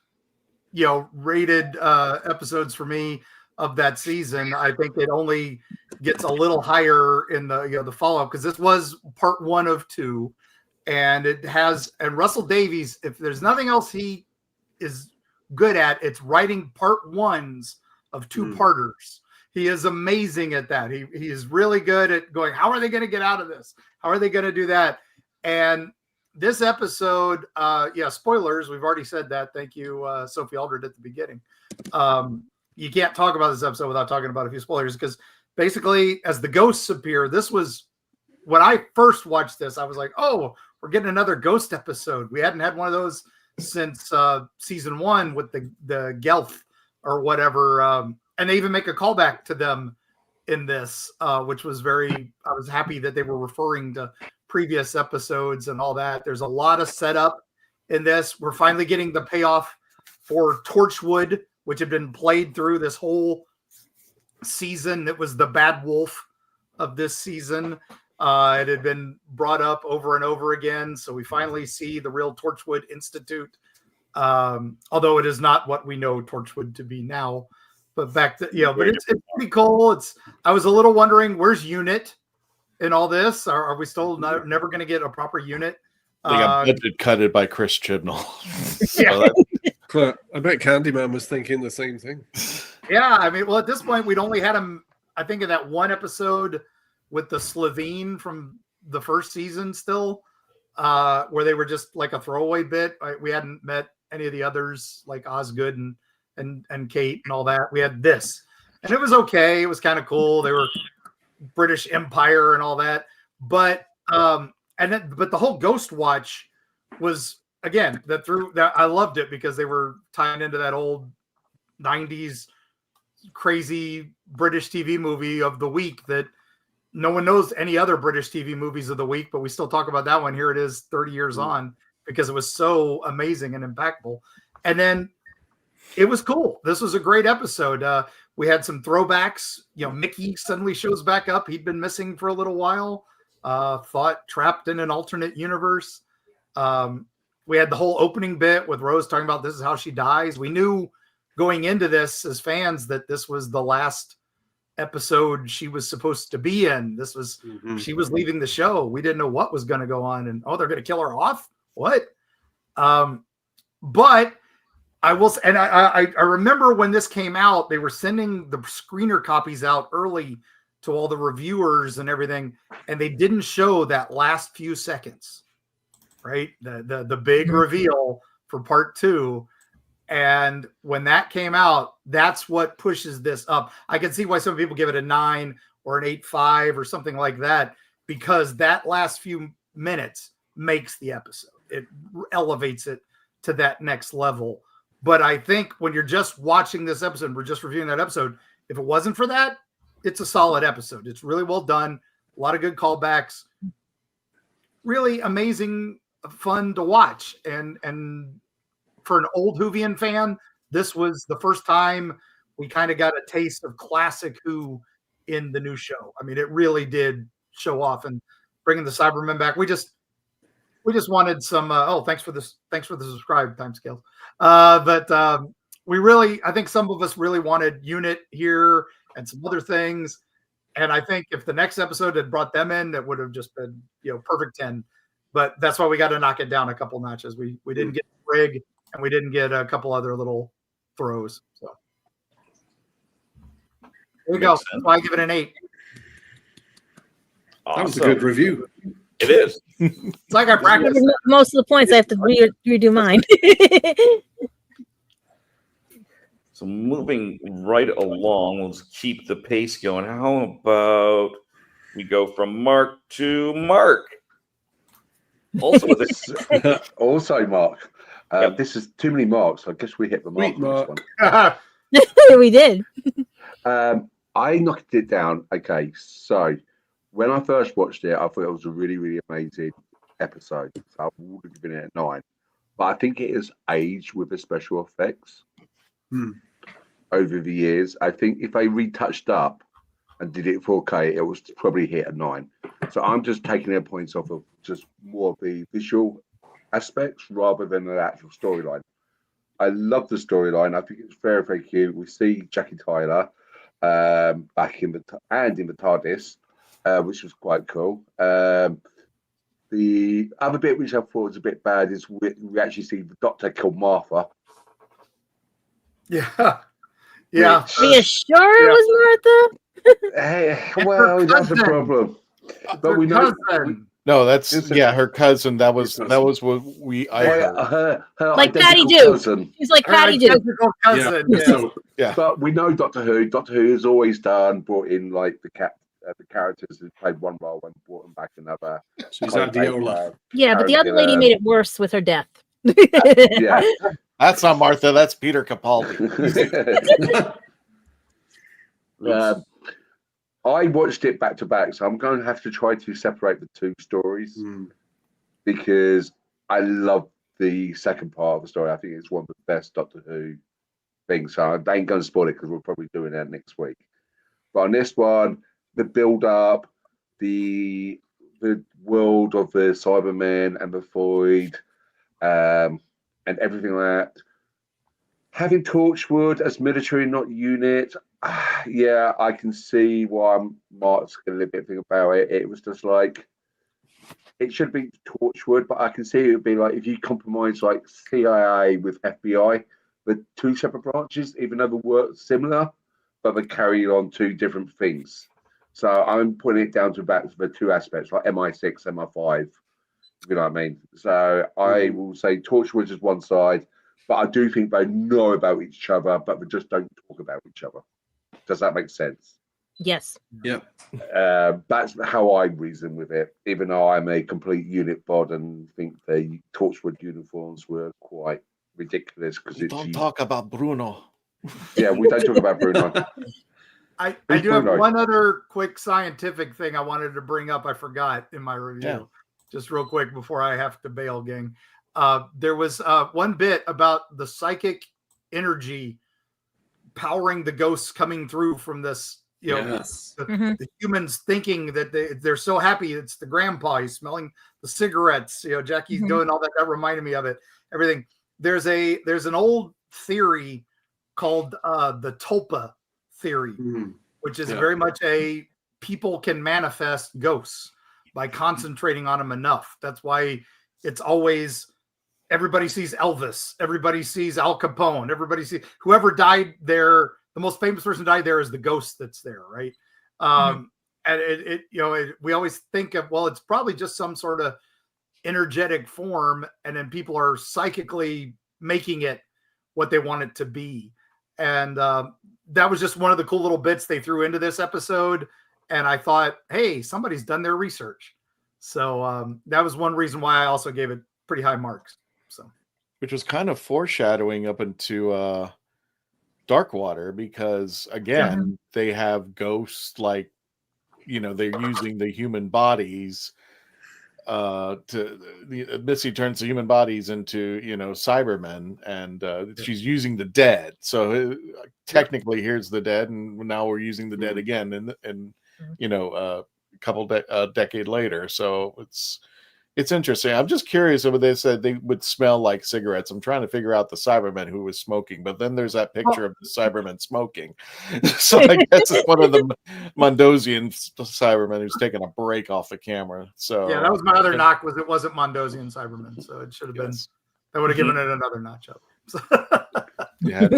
[SPEAKER 3] rated episodes for me of that season. I think it only gets a little higher in the follow-up, because this was part 1 of 2, and and Russell Davies, if there's nothing else he is good at, it's writing part 1s of 2-parters. He is amazing at that. He is really good at going, how are they going to get out of this? How are they going to do that? And this episode, spoilers, we've already said that. Thank you, Sophie Aldred, at the beginning. You can't talk about this episode without talking about a few spoilers, because basically, as the ghosts appear, this was, when I first watched this, I was like, oh, we're getting another ghost episode. We hadn't had one of those since season 1 with the Gelf or whatever. And they even make a callback to them in this, which was I was happy that they were referring to previous episodes and all that. There's a lot of setup in this. We're finally getting the payoff for Torchwood, which had been played through this whole season. It was the bad wolf of this season. It had been brought up over and over again. So we finally see the real Torchwood Institute. Although it is not what we know Torchwood to be now, but but it's pretty cool. I was a little wondering, where's Unit in all this? Are we still never going to get a proper Unit?
[SPEAKER 6] They got cutted by Chris Chibnall.
[SPEAKER 4] I bet Candyman was thinking the same thing.
[SPEAKER 3] Yeah, I mean, at this point, we'd only had him, I think, in that one episode with the Slovene from the first season still, where they were just like a throwaway bit. We hadn't met any of the others, like Osgood and Kate and all that. We had this, and it was okay. It was kind of cool. They were British Empire and all that, but the whole Ghostwatch was, again, I loved it, because they were tying into that old 90s crazy British TV movie of the week that no one knows any other British TV movies of the week, but we still talk about that one. Here it is 30 years on, because it was so amazing and impactful. And then it was cool. This was a great episode. We had some throwbacks. Mickey suddenly shows back up. He'd been missing for a little while. Thought trapped in an alternate universe. We had the whole opening bit with Rose talking about this is how she dies. We knew going into this as fans that this was the last episode she was supposed to be in. This was she was leaving the show. We didn't know what was going to go on, and they're going to kill her off. What? But I will, and I remember when this came out, they were sending the screener copies out early to all the reviewers and everything, and they didn't show that last few seconds right? The big reveal for part 2. And when that came out, that's what pushes this up. I can see why some people give it a 9 or an 8.5 or something like that, because that last few minutes makes the episode. It elevates it to that next level. But I think when you're just watching this episode, we're just reviewing that episode, if it wasn't for that, it's a solid episode. It's really well done. A lot of good callbacks. Really amazing, fun to watch. And for an old Whovian fan, this was the first time we kind of got a taste of classic Who in the new show. I mean, it really did show off, and bringing the Cybermen back. We just wanted some. Thanks for this. Thanks for the subscribe timescales. I think some of us really wanted Unit here and some other things. And I think if the next episode had brought them in, that would have just been, perfect 10. But that's why we got to knock it down a couple notches. We didn't get Rig, and we didn't get a couple other little throws. So there you go. That's why I give it an 8.
[SPEAKER 2] Awesome.
[SPEAKER 4] That was a good review.
[SPEAKER 2] It is.
[SPEAKER 3] It's like I practiced.
[SPEAKER 7] Most of the points I have to redo mine.
[SPEAKER 2] So moving right along, let's keep the pace going. How about we go from Mark to Mark?
[SPEAKER 5] Also, Mark. This is too many marks. I guess we hit the mark on this one.
[SPEAKER 7] We did.
[SPEAKER 5] I knocked it down. Okay, so when I first watched it, I thought it was a really, really amazing episode. So I would have given it a 9. But I think it has aged with the special effects over the years. I think if they retouched up and did it 4K, it was probably hit a 9. So I'm just taking their points off of just more of the visual aspects rather than the actual storyline. I love the storyline. I think it's very, very cute. We see Jackie Tyler back in the TARDIS, which was quite cool. The other bit which I thought was a bit bad is we actually see the Doctor kill Martha.
[SPEAKER 3] Yeah. Yeah.
[SPEAKER 7] Are you sure it was Martha?
[SPEAKER 5] Well, that's a problem. But we know.
[SPEAKER 6] No, that's her cousin. That was what I heard.
[SPEAKER 5] Her
[SPEAKER 7] like Patty Do. She's like Patty Do.
[SPEAKER 3] Cousin.
[SPEAKER 6] Yeah.
[SPEAKER 5] But we know Doctor Who. Doctor Who has always brought in like the characters who played one role and brought them back another.
[SPEAKER 4] She's Adeola.
[SPEAKER 7] Yeah, but the other lady made it worse with her death.
[SPEAKER 5] Yeah.
[SPEAKER 6] That's not Martha. That's Peter Capaldi.
[SPEAKER 5] I watched it back to back, so I'm going to have to try to separate the two stories because I love the second part of the story. I think it's one of the best Doctor Who things. So I ain't going to spoil it because we're probably doing that next week. But on this one, the build-up, the world of the Cybermen and the Void, and everything like that. Having Torchwood as military, not unit, yeah, I can see why Mark's a little bit thing about it. It was just like, it should be Torchwood, but I can see it would be like if you compromise like CIA with FBI, the two separate branches, even though the work's similar, but they carry on two different things. So I'm putting it down to back to the two aspects, like MI6, MI5. You know what I mean? So I will say Torchwood is one side, but I do think they know about each other, but they just don't talk about each other. Does that make sense?
[SPEAKER 7] Yes.
[SPEAKER 4] Yeah.
[SPEAKER 5] That's how I reason with it, even though I'm a complete unit bod and think the Torchwood uniforms were quite ridiculous. Because
[SPEAKER 6] don't talk about Bruno.
[SPEAKER 5] Yeah, we don't talk about Bruno.
[SPEAKER 3] I do have one other quick scientific thing I wanted to bring up. I forgot in my review. Yeah. Just real quick before I have to bail, gang. There was one bit about the psychic energy powering the ghosts coming through from this, the humans thinking that they're so happy. It's the grandpa. He's smelling the cigarettes. Jackie's doing all that. That reminded me of it. Everything. There's an old theory called the Tulpa theory, which is very much a people can manifest ghosts by concentrating on them enough. That's why it's always everybody sees Elvis, everybody sees Al Capone, everybody sees whoever died there. The most famous person died there is the ghost that's there, right? And we always think of, well, it's probably just some sort of energetic form, and then people are psychically making it what they want it to be. And that was just one of the cool little bits they threw into this episode. And I thought, hey, somebody's done their research. So that was one reason why I also gave it pretty high marks. So,
[SPEAKER 6] which was kind of foreshadowing up into Darkwater, because again, they have ghosts, like, you know, they're using the human bodies Missy turns the human bodies into, you know, Cybermen, and she's using the dead. So technically, here's the dead, and now we're using the dead again, and you know, a couple decade later. So it's interesting. I'm just curious if they said they would smell like cigarettes. I'm trying to figure out the Cyberman who was smoking, but then there's that picture of the Cyberman smoking. So I guess it's one of the Mondosian Cybermen who's taking a break off the camera. So
[SPEAKER 3] yeah, that was my other knock, was it wasn't Mondosian Cyberman, so it should have been. That would have given it another notch up.
[SPEAKER 6] Yeah.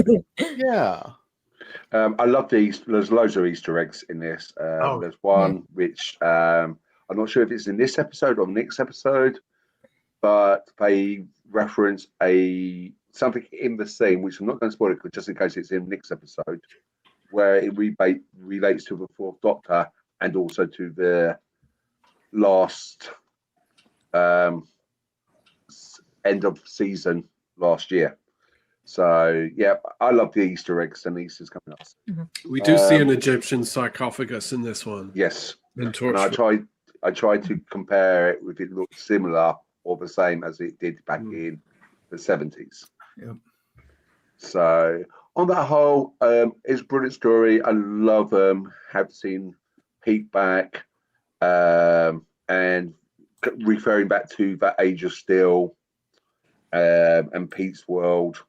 [SPEAKER 5] I love these. There's loads of Easter eggs in this. There's one which I'm not sure if it's in this episode or next episode, but they reference something in the scene, which I'm not going to spoil it, just in case it's in next episode, where it relates to the Fourth Doctor and also to the last end of season last year. So yeah, I love the Easter eggs, and Easter's coming up.
[SPEAKER 4] We do see an Egyptian sarcophagus in this one.
[SPEAKER 5] Yes,
[SPEAKER 4] and
[SPEAKER 5] I tried to compare it if it looked similar or the same as it did back in the 70s.
[SPEAKER 3] Yep.
[SPEAKER 5] So on that whole, it's a brilliant story. I love have seen Pete back and referring back to that Age of Steel and Pete's World.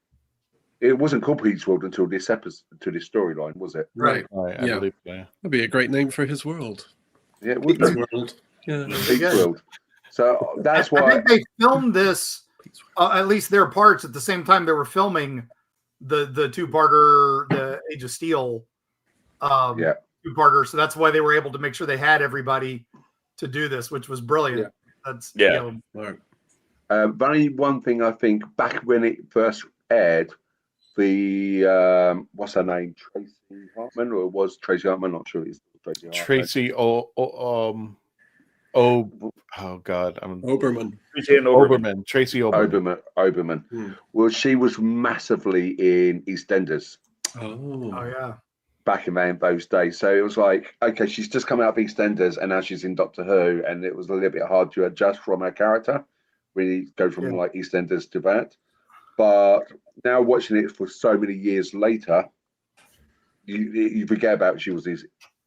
[SPEAKER 5] It wasn't called Pete's World until this episode, to this storyline, was it?
[SPEAKER 4] Right.
[SPEAKER 6] I believe, yeah.
[SPEAKER 4] That'd be a great name for his world.
[SPEAKER 5] Yeah, it would be.
[SPEAKER 4] World. Yeah.
[SPEAKER 5] Pete's World. So that's why
[SPEAKER 3] I think they filmed this, at least their parts, at the same time they were filming the two-parter, the Age of Steel two-parter. So that's why they were able to make sure they had everybody to do this, which was brilliant. That's
[SPEAKER 5] only one thing I think, back when it first aired, the what's her name, Tracy Hartman, or it was Tracy Hartman? Not sure it's Tracy Hartman.
[SPEAKER 6] Tracy Oberman. Tracy
[SPEAKER 5] Oberman. Well, she was massively in EastEnders.
[SPEAKER 3] Oh yeah.
[SPEAKER 5] Back in those days, so it was like, okay, she's just come out of EastEnders, and now she's in Doctor Who, and it was a little bit hard to adjust from her character. We go from like EastEnders to that, but now watching it for so many years later, you forget about she was in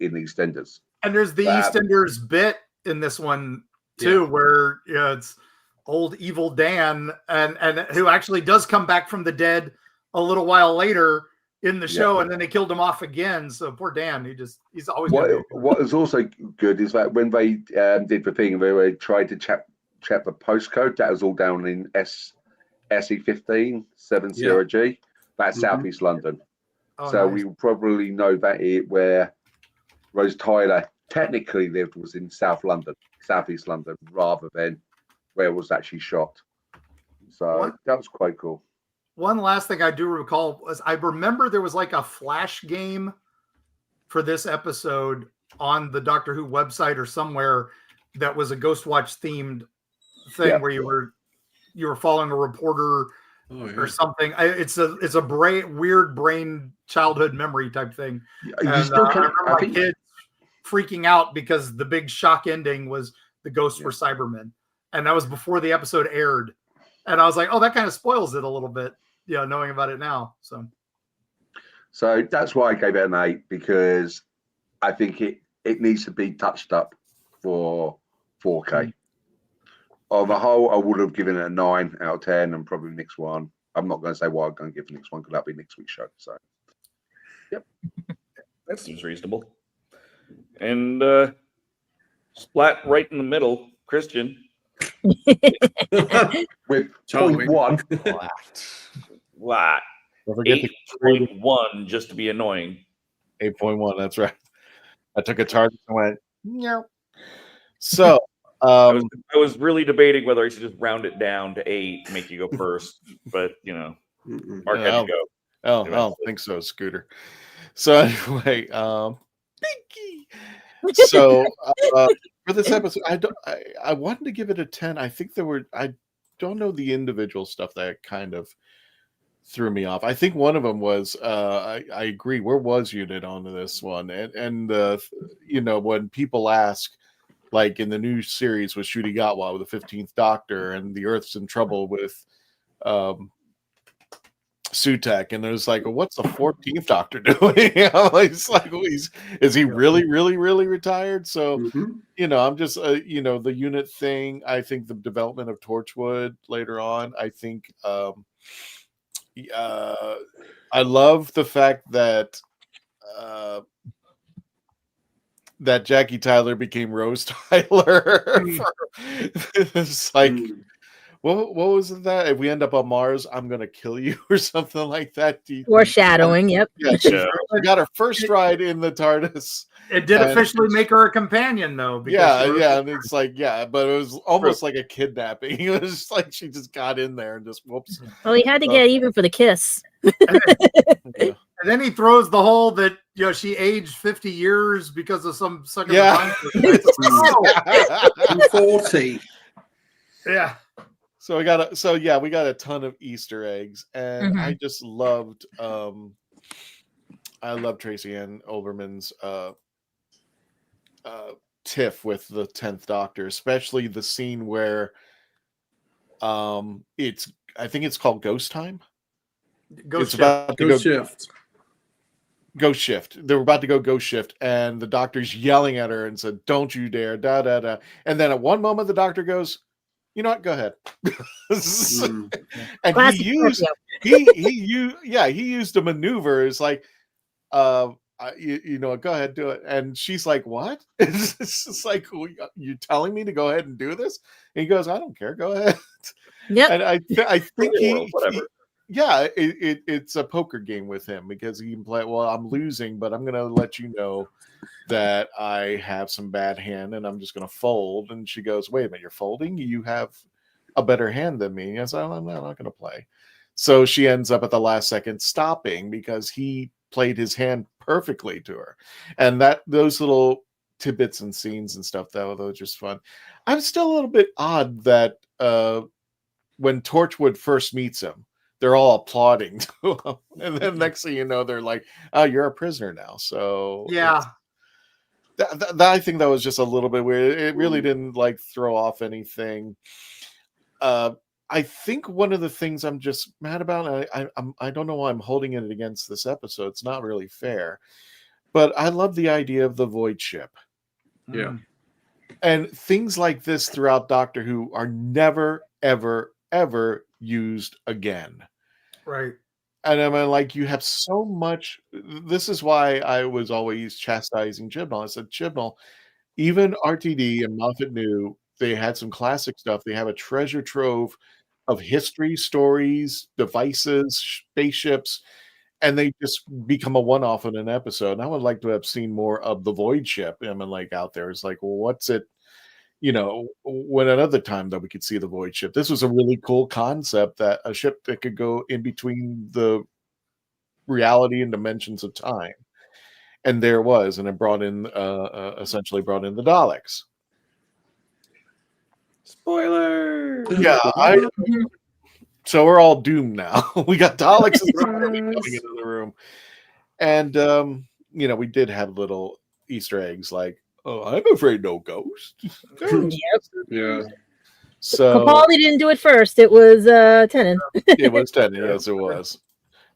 [SPEAKER 5] EastEnders.
[SPEAKER 3] And there's the EastEnders bit in this one too, where it's old evil Dan, and who actually does come back from the dead a little while later in the show, and then they killed him off again. So poor Dan, he's always.
[SPEAKER 5] What is also good is that when they did the thing, they tried to check the postcode. That was all down in SE15 70G. That's Southeast London. So we probably know that where Rose Tyler technically lived was in Southeast London, rather than where it was actually shot. So that was quite cool.
[SPEAKER 3] One last thing I do recall was I remember there was like a flash game for this episode on the Doctor Who website or somewhere that was a Ghostwatch themed thing where you were following a reporter or something. It's a weird brain childhood memory type thing. And, I remember my kids freaking out because the big shock ending was the ghosts were Cybermen, and that was before the episode aired. And I was like, oh, that kind of spoils it a little bit, knowing about it now.
[SPEAKER 5] So that's why I gave it an 8, because I think it needs to be touched up for 4K. On the whole, I would have given it a 9 out of 10, and probably next one. I'm not going to say why I'm going to give the next one, because that'll be next week's show. So,
[SPEAKER 2] yep, that seems reasonable. And splat right in the middle, Christian.
[SPEAKER 5] With 0.1.
[SPEAKER 2] Flat. 8.1 just to be annoying.
[SPEAKER 6] 8.1, that's right. I took a Tardis and went, no. So,
[SPEAKER 2] I was really debating whether I should just round it down to 8, make you go first, but Mark had to go.
[SPEAKER 6] I don't think so, Scooter. So anyway, so for this episode, I wanted to give it a 10. I think I don't know the individual stuff that kind of threw me off. I think one of them was I agree. Where was Unit on this one? And when people ask, like in the new series with Ncuti Gatwa with the 15th Doctor, and the Earth's in trouble with Sutek, and there's like, well, what's the 14th Doctor doing? It's like, is he really, really, really retired? So, I'm just, the Unit thing. I think the development of Torchwood later on. I think, I love the fact that that Jackie Tyler became Rose Tyler. It's like. What was it that if we end up on Mars, I'm gonna kill you or something like that?
[SPEAKER 7] Foreshadowing, yep.
[SPEAKER 6] Yeah, she got her first ride in the TARDIS.
[SPEAKER 3] It did officially make her a companion, though.
[SPEAKER 6] Yeah, and it's like, but it was almost like a kidnapping. It was like she just got in there and just whoops.
[SPEAKER 7] Well, he had to get even for the kiss.
[SPEAKER 3] And then he throws the whole that she aged 50 years because of some sucker.
[SPEAKER 4] Yeah. 40.
[SPEAKER 3] Yeah.
[SPEAKER 6] So we got a ton of Easter eggs, and I just loved Tracy-Ann Oberman's tiff with the 10th Doctor, especially the scene where I think it's called Ghost Time.
[SPEAKER 3] Ghost
[SPEAKER 6] Shift. Ghost Shift. They were about to go Ghost Shift, and the Doctor's yelling at her and said, "Don't you dare!" Da da da. And then at one moment, the Doctor goes, "You know what? Go ahead." And he used a maneuver. It's like, go ahead, do it. And she's like, "What?" It's just like, "You telling me to go ahead and do this?" And he goes, "I don't care. Go ahead."
[SPEAKER 7] Yeah.
[SPEAKER 6] And I think
[SPEAKER 2] whatever.
[SPEAKER 6] It's a poker game with him because he can play. Well, I'm losing, but I'm gonna let you know that I have some bad hand, and I'm just going to fold. And she goes, "Wait a minute, you're folding? You have a better hand than me." And I said, "I'm not going to play." So she ends up at the last second stopping because he played his hand perfectly to her. And those little tidbits and scenes and stuff, that was just fun. I'm still a little bit odd that when Torchwood first meets him, they're all applauding to him. And then next thing you know, they're like, "Oh, you're a prisoner now." So
[SPEAKER 3] yeah.
[SPEAKER 6] I think that was just a little bit weird. It really didn't throw off anything. I think one of the things I'm just mad about, I don't know why I'm holding it against this episode. It's not really fair, but I love the idea of the void ship.
[SPEAKER 4] Yeah.
[SPEAKER 6] And things like this throughout Doctor Who are never, ever, ever used again.
[SPEAKER 3] Right.
[SPEAKER 6] And I mean, you have so much. This is why I was always chastising Chibnall. I said, Chibnall, even RTD and Moffat knew they had some classic stuff. They have a treasure trove of history, stories, devices, spaceships, and they just become a one-off in an episode. And I would like to have seen more of the Void Ship. I mean, out there. It's like, well, what's it? When another time that we could see the Void Ship. This was a really cool concept, that a ship that could go in between the reality and dimensions of time. And there was, and it essentially brought in the Daleks.
[SPEAKER 4] Spoiler.
[SPEAKER 6] Yeah, so we're all doomed now. We got Daleks coming into the room. And we did have little Easter eggs like, "Oh, I'm afraid no ghost."
[SPEAKER 7] Yep.
[SPEAKER 4] Yeah.
[SPEAKER 6] So
[SPEAKER 7] Capaldi didn't do it first. It was Tennant.
[SPEAKER 6] It was Tennant, yes, it was.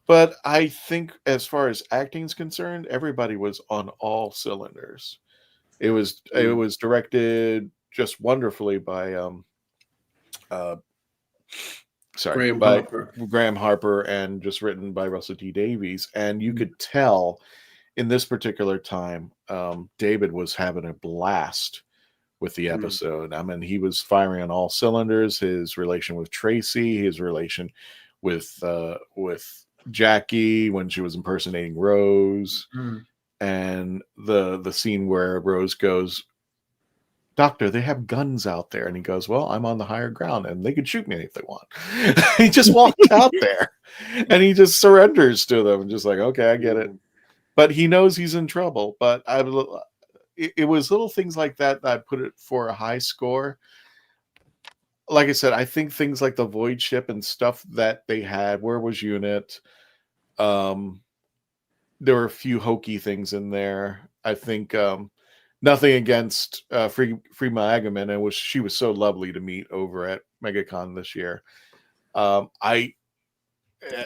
[SPEAKER 6] But I think as far as acting is concerned, everybody was on all cylinders. It was directed just wonderfully by Graeme Harper, and just written by Russell T Davies. And you could tell in this particular time, David was having a blast with the episode. I mean, he was firing on all cylinders. His relation with Tracy, his relation with Jackie when she was impersonating Rose, and the scene where Rose goes, Doctor, they have guns out there. And he goes, well, I'm on the higher ground and they can shoot me if they want. He just walked out there and he just surrenders to them and just like, okay, I get it. But he knows he's in trouble. But it was little things like that I put it for a high score. Like I said, I think things like the Void Ship and stuff that they had, where was Unit? There were a few hokey things in there. I think nothing against Freema Agyeman, and she was so lovely to meet over at MegaCon this year.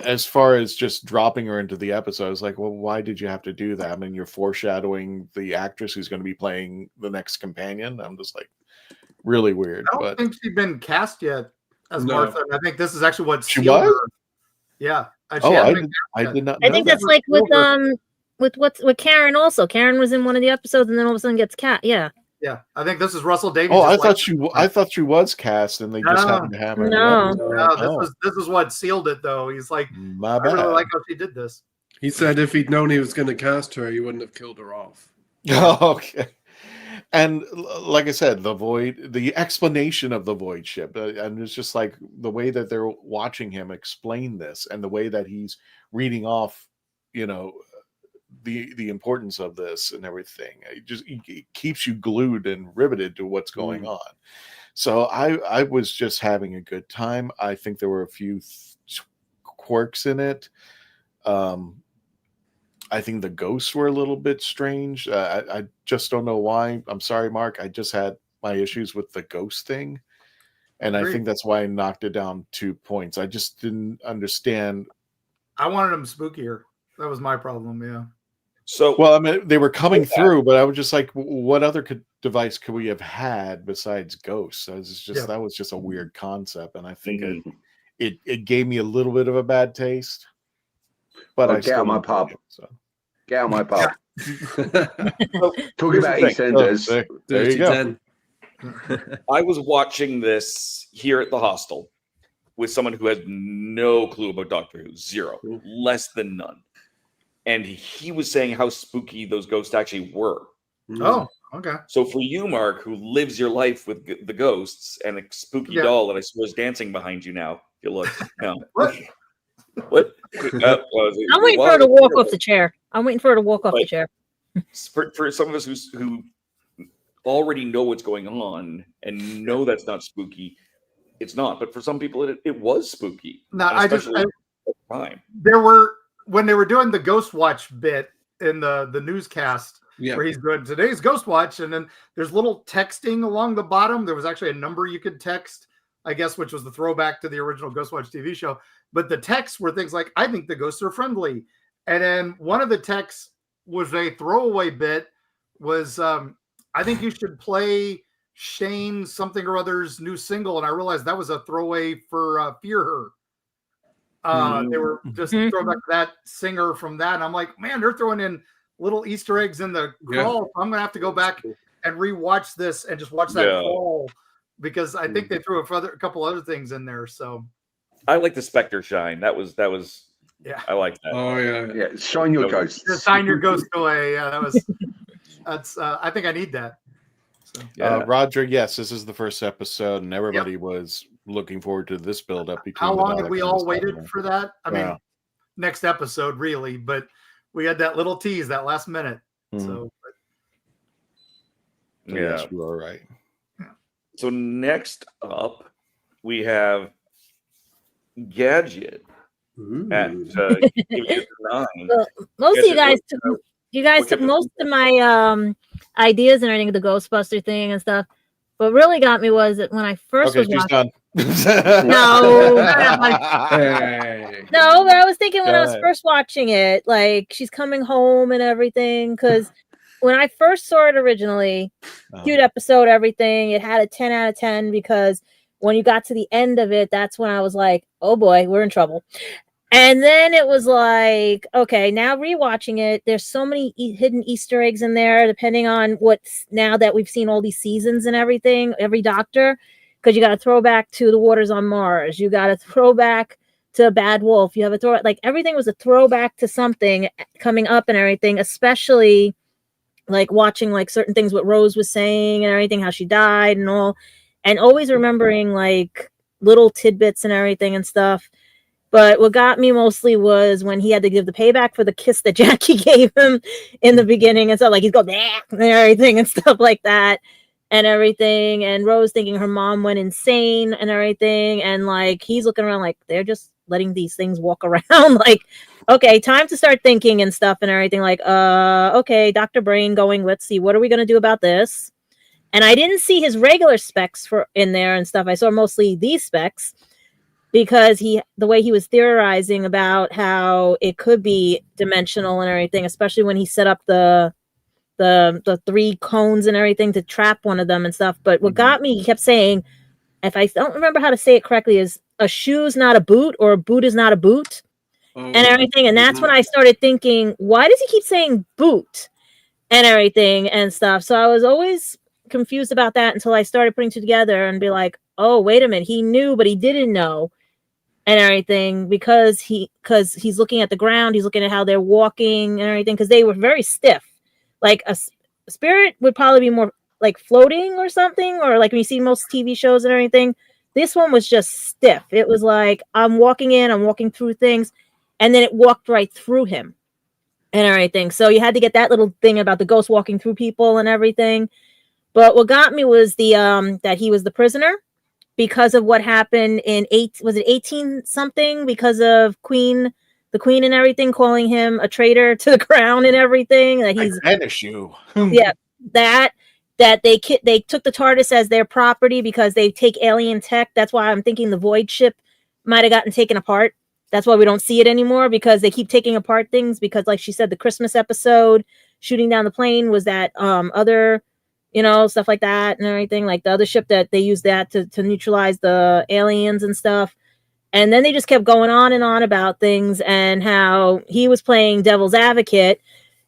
[SPEAKER 6] As far as just dropping her into the episode, I was like, well, why did you have to do that? I mean, you're foreshadowing the actress who's going to be playing the next companion. I'm just like, really weird.
[SPEAKER 3] I don't think she'd been cast yet as
[SPEAKER 6] No.
[SPEAKER 3] Martha. And I think this is actually what
[SPEAKER 6] She
[SPEAKER 3] sealed
[SPEAKER 6] was?
[SPEAKER 3] her. Yeah.
[SPEAKER 6] I did not know
[SPEAKER 7] I think
[SPEAKER 6] that.
[SPEAKER 7] that's like with Karen also. Karen was in one of the episodes and then all of a sudden gets cat. Yeah.
[SPEAKER 3] Yeah. I think this is Russell Davies.
[SPEAKER 6] Oh, I thought she was cast and they just happened to have her.
[SPEAKER 3] This is what sealed it though. He's like,
[SPEAKER 6] My
[SPEAKER 3] I really
[SPEAKER 6] bad.
[SPEAKER 3] like how she did this.
[SPEAKER 4] He said if he'd known he was going to cast her, he wouldn't have killed her off.
[SPEAKER 6] Okay. And like I said, the explanation of the Void Ship, and it's just like the way that they're watching him explain this and the way that he's reading off, the importance of this and everything. It keeps you glued and riveted to what's going on. So I was just having a good time. I think there were a few quirks in it. I think the ghosts were a little bit strange. I just don't know why. I'm sorry, Mark. I just had my issues with the ghost thing. And I think that's why I knocked it down 2 points. I just didn't understand.
[SPEAKER 3] I wanted them spookier. That was my problem. Yeah.
[SPEAKER 2] So,
[SPEAKER 6] well, I mean, they were coming through, but I was just like, what other device could we have had besides ghosts? That was just a weird concept. And I think it gave me a little bit of a bad taste. But I
[SPEAKER 5] get out my pub. Get out my pub. Talking about EastEnders.
[SPEAKER 6] There you go.
[SPEAKER 2] I was watching this here at the hostel with someone who had no clue about Doctor Who, zero, less than none. And he was saying how spooky those ghosts actually were.
[SPEAKER 3] Oh, okay.
[SPEAKER 2] So for you, Mark, who lives your life with the ghosts and a spooky doll that I swear is dancing behind you now, if you look. No. What?
[SPEAKER 7] I'm waiting for her to walk off the chair. The chair.
[SPEAKER 2] For some of us who already know what's going on and know that's not spooky, it's not. But for some people, it was spooky.
[SPEAKER 3] No,
[SPEAKER 2] time.
[SPEAKER 3] There were, when they were doing the Ghostwatch bit in the newscast, where he's doing today's Ghostwatch, and then there's little texting along the bottom. There was actually a number you could text, I guess, which was the throwback to the original Ghostwatch TV show. But the texts were things like, I think the ghosts are friendly. And then one of the texts was a throwaway bit, was I think you should play Shane something or other's new single. And I realized that was a throwaway for Fear Her. They were just throwing back to that singer from that. And I'm like, man, they're throwing in little Easter eggs in the crawl. I'm going to have to go back and rewatch this and just watch that crawl, because I think they threw a couple other things in there. So
[SPEAKER 2] I like the Spectre shine. That was I like that.
[SPEAKER 4] Oh yeah.
[SPEAKER 5] Shine your ghost.
[SPEAKER 3] Shine your ghost away. Yeah, that's I think I need that. So.
[SPEAKER 6] Roger, yes, this is the first episode, and everybody was looking forward to this build up.
[SPEAKER 3] How long have we all waited for that? I mean, next episode really, but we had that little tease that last minute. So
[SPEAKER 6] yes, you are right.
[SPEAKER 2] So next up, we have Gadget at 9.
[SPEAKER 7] Well, most of you guys took most of my ideas and everything, the Ghostbuster thing and stuff. What really got me was that when I first was watching. No, no, but I was thinking when I was first watching it, like she's coming home and everything, because when I first saw it originally, cute episode, everything, it had a 10 out of 10, because when you got to the end of it, that's when I was like, oh boy, we're in trouble. And then it was like, okay, now rewatching it, there's so many hidden Easter eggs in there, depending on now that we've seen all these seasons and everything, every Doctor, because you got to throw back to the Waters on Mars. You got to throw back to Bad Wolf. You have a like everything was a throwback to something coming up and everything, especially like watching like certain things what Rose was saying and everything, how she died and all, and always remembering like little tidbits and everything and stuff. But what got me mostly was when he had to give the payback for the kiss that Jackie gave him in the beginning and stuff, like he's going and everything and stuff like that and everything. And Rose thinking her mom went insane and everything. And like, he's looking around like they're just letting these things walk around. Like, okay, time to start thinking and stuff and everything. Like, okay, Dr. Brain going, let's see, what are we going to do about this? And I didn't see his regular specs for in there and stuff. I saw mostly these specs, because the way he was theorizing about how it could be dimensional and everything, especially when he set up the 3 cones and everything to trap one of them and stuff. But what got me, he kept saying, if I don't remember how to say it correctly, is a shoe's not a boot or a boot is not a boot and everything. And that's when I started thinking, why does he keep saying boot and everything and stuff? So I was always confused about that until I started putting it together and be like, oh, wait a minute. He knew, but he didn't know. And everything, because he's looking at the ground, he's looking at how they're walking and everything, because they were very stiff. Like a spirit would probably be more like floating or something, or like when you see most TV shows and everything. This one was just stiff. It was like I'm walking through things, and then it walked right through him and everything. So you had to get that little thing about the ghost walking through people and everything. But what got me was the that he was the prisoner, because of what happened in 18 something, because of the queen and everything calling him a traitor to the crown and everything, that he's
[SPEAKER 6] banish you.
[SPEAKER 7] Yeah, that they took the TARDIS as their property because they take alien tech. That's why I'm thinking the void ship might have gotten taken apart. That's why we don't see it anymore, because they keep taking apart things, because like she said, the Christmas episode shooting down the plane was that other, stuff like that and everything, like the other ship that they used that to neutralize the aliens and stuff. And then they just kept going on and on about things, and how he was playing devil's advocate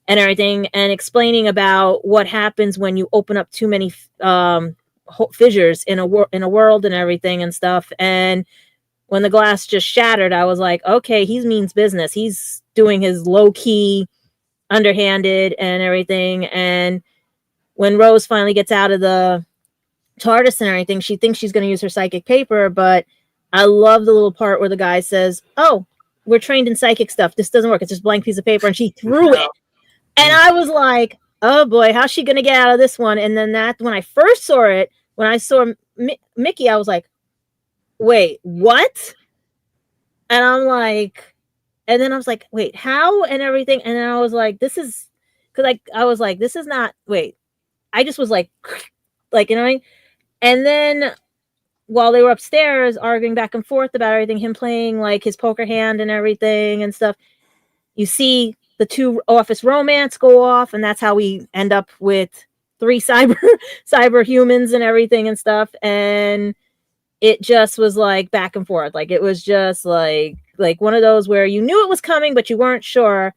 [SPEAKER 7] and everything, and explaining about what happens when you open up too many fissures in a world and everything and stuff. And when the glass just shattered, I was like, okay, he means business. He's doing his low-key, underhanded and everything. And when Rose finally gets out of the TARDIS and everything, she thinks she's going to use her psychic paper, but I love the little part where the guy says, oh, we're trained in psychic stuff. This doesn't work. It's just a blank piece of paper. And she threw it. And I was like, oh boy, how's she going to get out of this one? And then when I first saw it, when I saw Mickey, I was like, wait, what? And I'm like, and then I was like, wait, how? And everything. And then I was like, this is, because I was like, this is not, wait. I just was like, and then while they were upstairs arguing back and forth about everything, him playing like his poker hand and everything and stuff, you see the 2 office romance go off, and that's how we end up with 3 cyber humans and everything and stuff. And it just was like back and forth. Like it was just like one of those where you knew it was coming, but you weren't sure.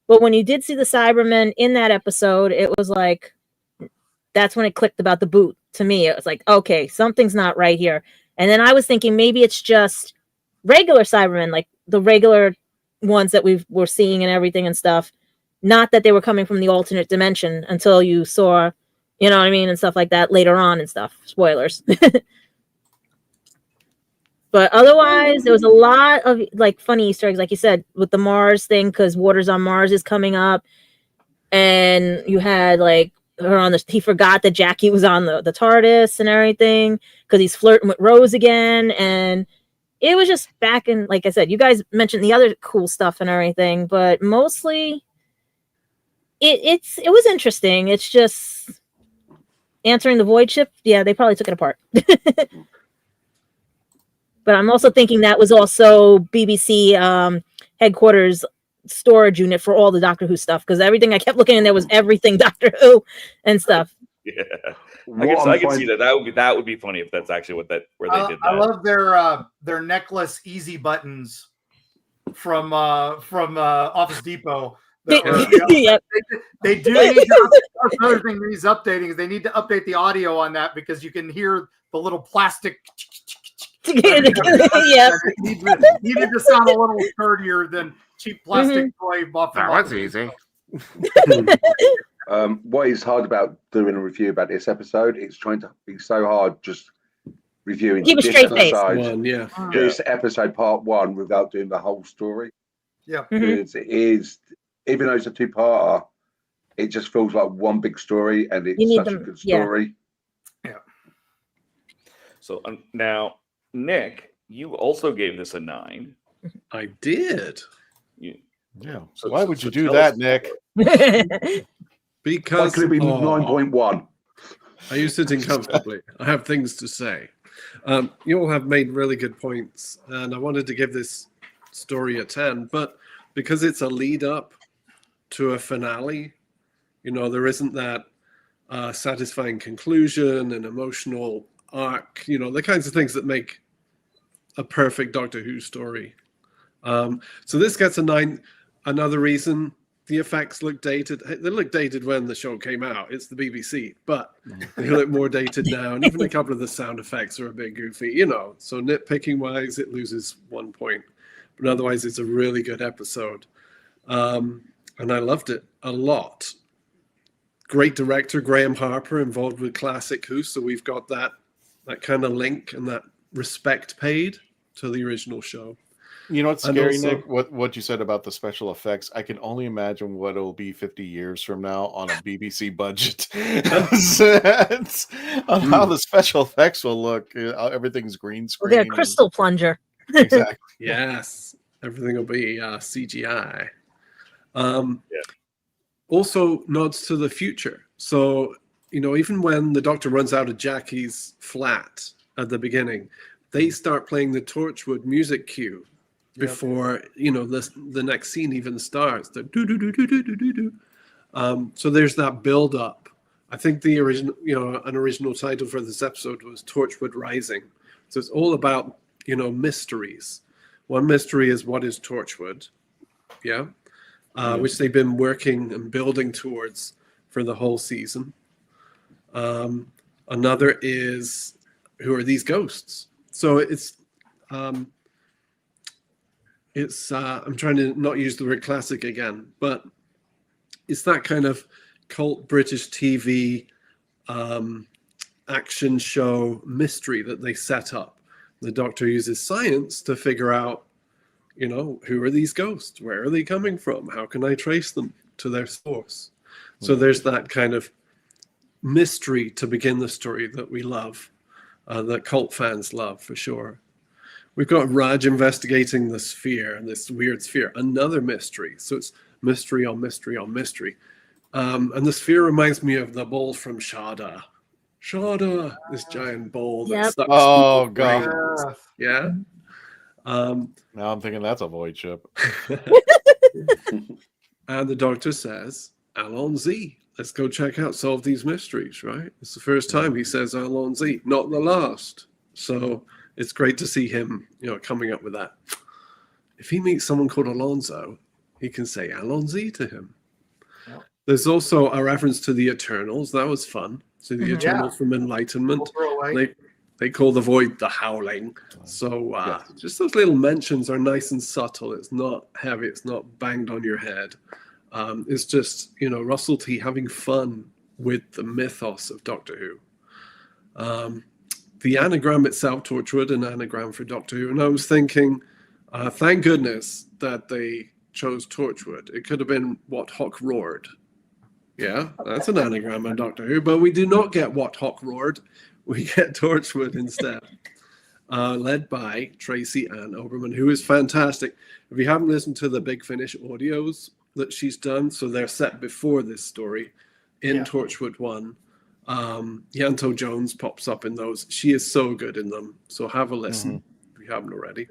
[SPEAKER 7] But when you did see the Cybermen in that episode, it was like, that's when it clicked about the boot to me. It was like, okay, something's not right here. And then I was thinking maybe it's just regular Cybermen, like the regular ones that we're seeing and everything and stuff. Not that they were coming from the alternate dimension until you saw, you know what I mean, and stuff like that later on and stuff. Spoilers. But otherwise, there was a lot of like funny Easter eggs, like you said, with the Mars thing, because Waters on Mars is coming up. And you had like her on he forgot that Jackie was on the TARDIS and everything, because he's flirting with Rose again. And it was just back in, like I said, you guys mentioned the other cool stuff and everything, but mostly it was interesting. It's just answering the void ship. Yeah, they probably took it apart. But I'm also thinking that was also BBC headquarters storage unit for all the Doctor Who stuff, because everything I kept looking in there was everything Doctor Who and stuff.
[SPEAKER 2] Yeah, I can see that. That would be funny if that's actually where they did that.
[SPEAKER 3] I love their necklace easy buttons from Office Depot. They do need to, that's another thing that he's updating is they need to update the audio on that, because you can hear the little plastic.
[SPEAKER 7] Yeah,
[SPEAKER 3] needed to sound a little sturdier than cheap plastic toy buff.
[SPEAKER 13] That was easy.
[SPEAKER 5] What is hard about doing a review about this episode? It's trying to be so hard just reviewing
[SPEAKER 7] Keep a
[SPEAKER 5] this
[SPEAKER 7] straight face.
[SPEAKER 5] episode, this episode part one, without doing the whole story.
[SPEAKER 3] Yeah,
[SPEAKER 5] because it is, even though it's a two-parter, it just feels like one big story, and it's such a good story.
[SPEAKER 3] Yeah.
[SPEAKER 2] So now, Nick, you also gave this a 9.
[SPEAKER 4] I did.
[SPEAKER 6] Yeah. So why would you do that, Nick?
[SPEAKER 4] Because
[SPEAKER 5] why could it be 9.1?
[SPEAKER 4] Are you sitting comfortably? I have things to say. You all have made really good points, and I wanted to give this story a 10, but because it's a lead up to a finale, there isn't that satisfying conclusion and emotional arc, the kinds of things that make a perfect Doctor Who story. So this gets a 9. Another reason the effects look dated. They look dated when the show came out. It's the BBC, but they look more dated now. And even a couple of the sound effects are a bit goofy, So nitpicking wise, it loses 1 point. But otherwise, it's a really good episode. And I loved it a lot. Great director, Graeme Harper, involved with Classic Who. So we've got that kind of link and that respect paid to the original show.
[SPEAKER 6] You know what's scary, Nick? What you said about the special effects. I can only imagine what it'll be 50 years from now on a BBC budget. On how the special effects will look. Everything's green screen.
[SPEAKER 7] They're crystal plunger.
[SPEAKER 6] Exactly.
[SPEAKER 4] Yes. Everything will be CGI. Also nods to the future. So, even when the Doctor runs out of Jackie's flat at the beginning, they start playing the Torchwood music cue before the next scene even starts. The do do do do do do do. So there's that build up. I think the original, an original title for this episode was Torchwood Rising. So it's all about mysteries. One mystery is what is Torchwood, which they've been working and building towards for the whole season. Another is, who are these ghosts? So it's I'm trying to not use the word classic again, but it's that kind of cult British TV action show mystery that they set up. The Doctor uses science to figure out, who are these ghosts? Where are they coming from? How can I trace them to their source? So there's that kind of mystery to begin the story that we love, that cult fans love for sure. We've got Raj investigating the sphere, this weird sphere, another mystery. So it's mystery on mystery on mystery. And the sphere reminds me of the ball from Shada. Shada, this giant ball that sucks.
[SPEAKER 6] Oh, God.
[SPEAKER 4] Yeah.
[SPEAKER 6] Now I'm thinking that's a void ship.
[SPEAKER 4] And the Doctor says, Allons-y. Let's go check out, solve these mysteries, right? It's the first time he says Allons-y, not the last. So it's great to see him, coming up with that. If he meets someone called Alonso, he can say Allons-y to him. Yeah. There's also a reference to the Eternals. That was fun. So the Eternals from Enlightenment. They call the void the Howling. So just those little mentions are nice and subtle. It's not heavy. It's not banged on your head. It's just, Russell T having fun with the mythos of Doctor Who. The anagram itself, Torchwood, an anagram for Doctor Who. And I was thinking, thank goodness that they chose Torchwood. It could have been What Hawk Roared. Yeah, that's an anagram on Doctor Who. But we do not get What Hawk Roared. We get Torchwood instead. Led by Tracy-Ann Oberman, who is fantastic. If you haven't listened to the Big Finish audios that she's done, so they're set before this story in Torchwood 1. Yanto Jones pops up in those. She is so good in them. So have a listen if you haven't already.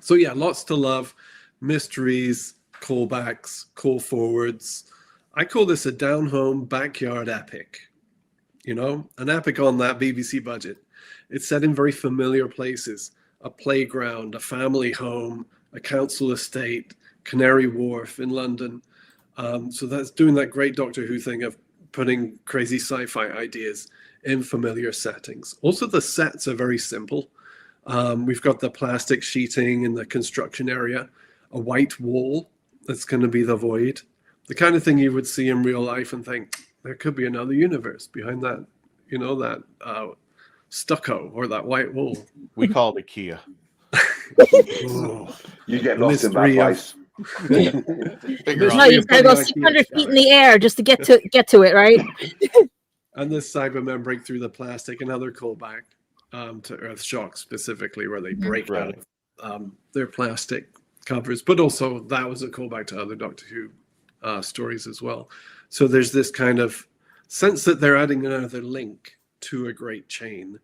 [SPEAKER 4] So lots to love. Mysteries, callbacks, call forwards. I call this a down-home backyard epic. An epic on that BBC budget. It's set in very familiar places. A playground, a family home, a council estate, Canary Wharf in London. So that's doing that great Doctor Who thing of putting crazy sci-fi ideas in familiar settings. Also, the sets are very simple. We've got the plastic sheeting in the construction area, a white wall that's going to be the void. the kind of thing you would see in real life and think there could be another universe behind that, that stucco or that white wall.
[SPEAKER 6] We call it IKEA.
[SPEAKER 5] You get lost in that place.
[SPEAKER 7] No, you gotta go 600 feet in the air just to get to it, right?
[SPEAKER 4] And the Cybermen break through the plastic, another callback to Earthshock specifically, where they break out of their plastic covers. But also that was a callback to other Doctor Who stories as well. So there's this kind of sense that they're adding another link to a great chain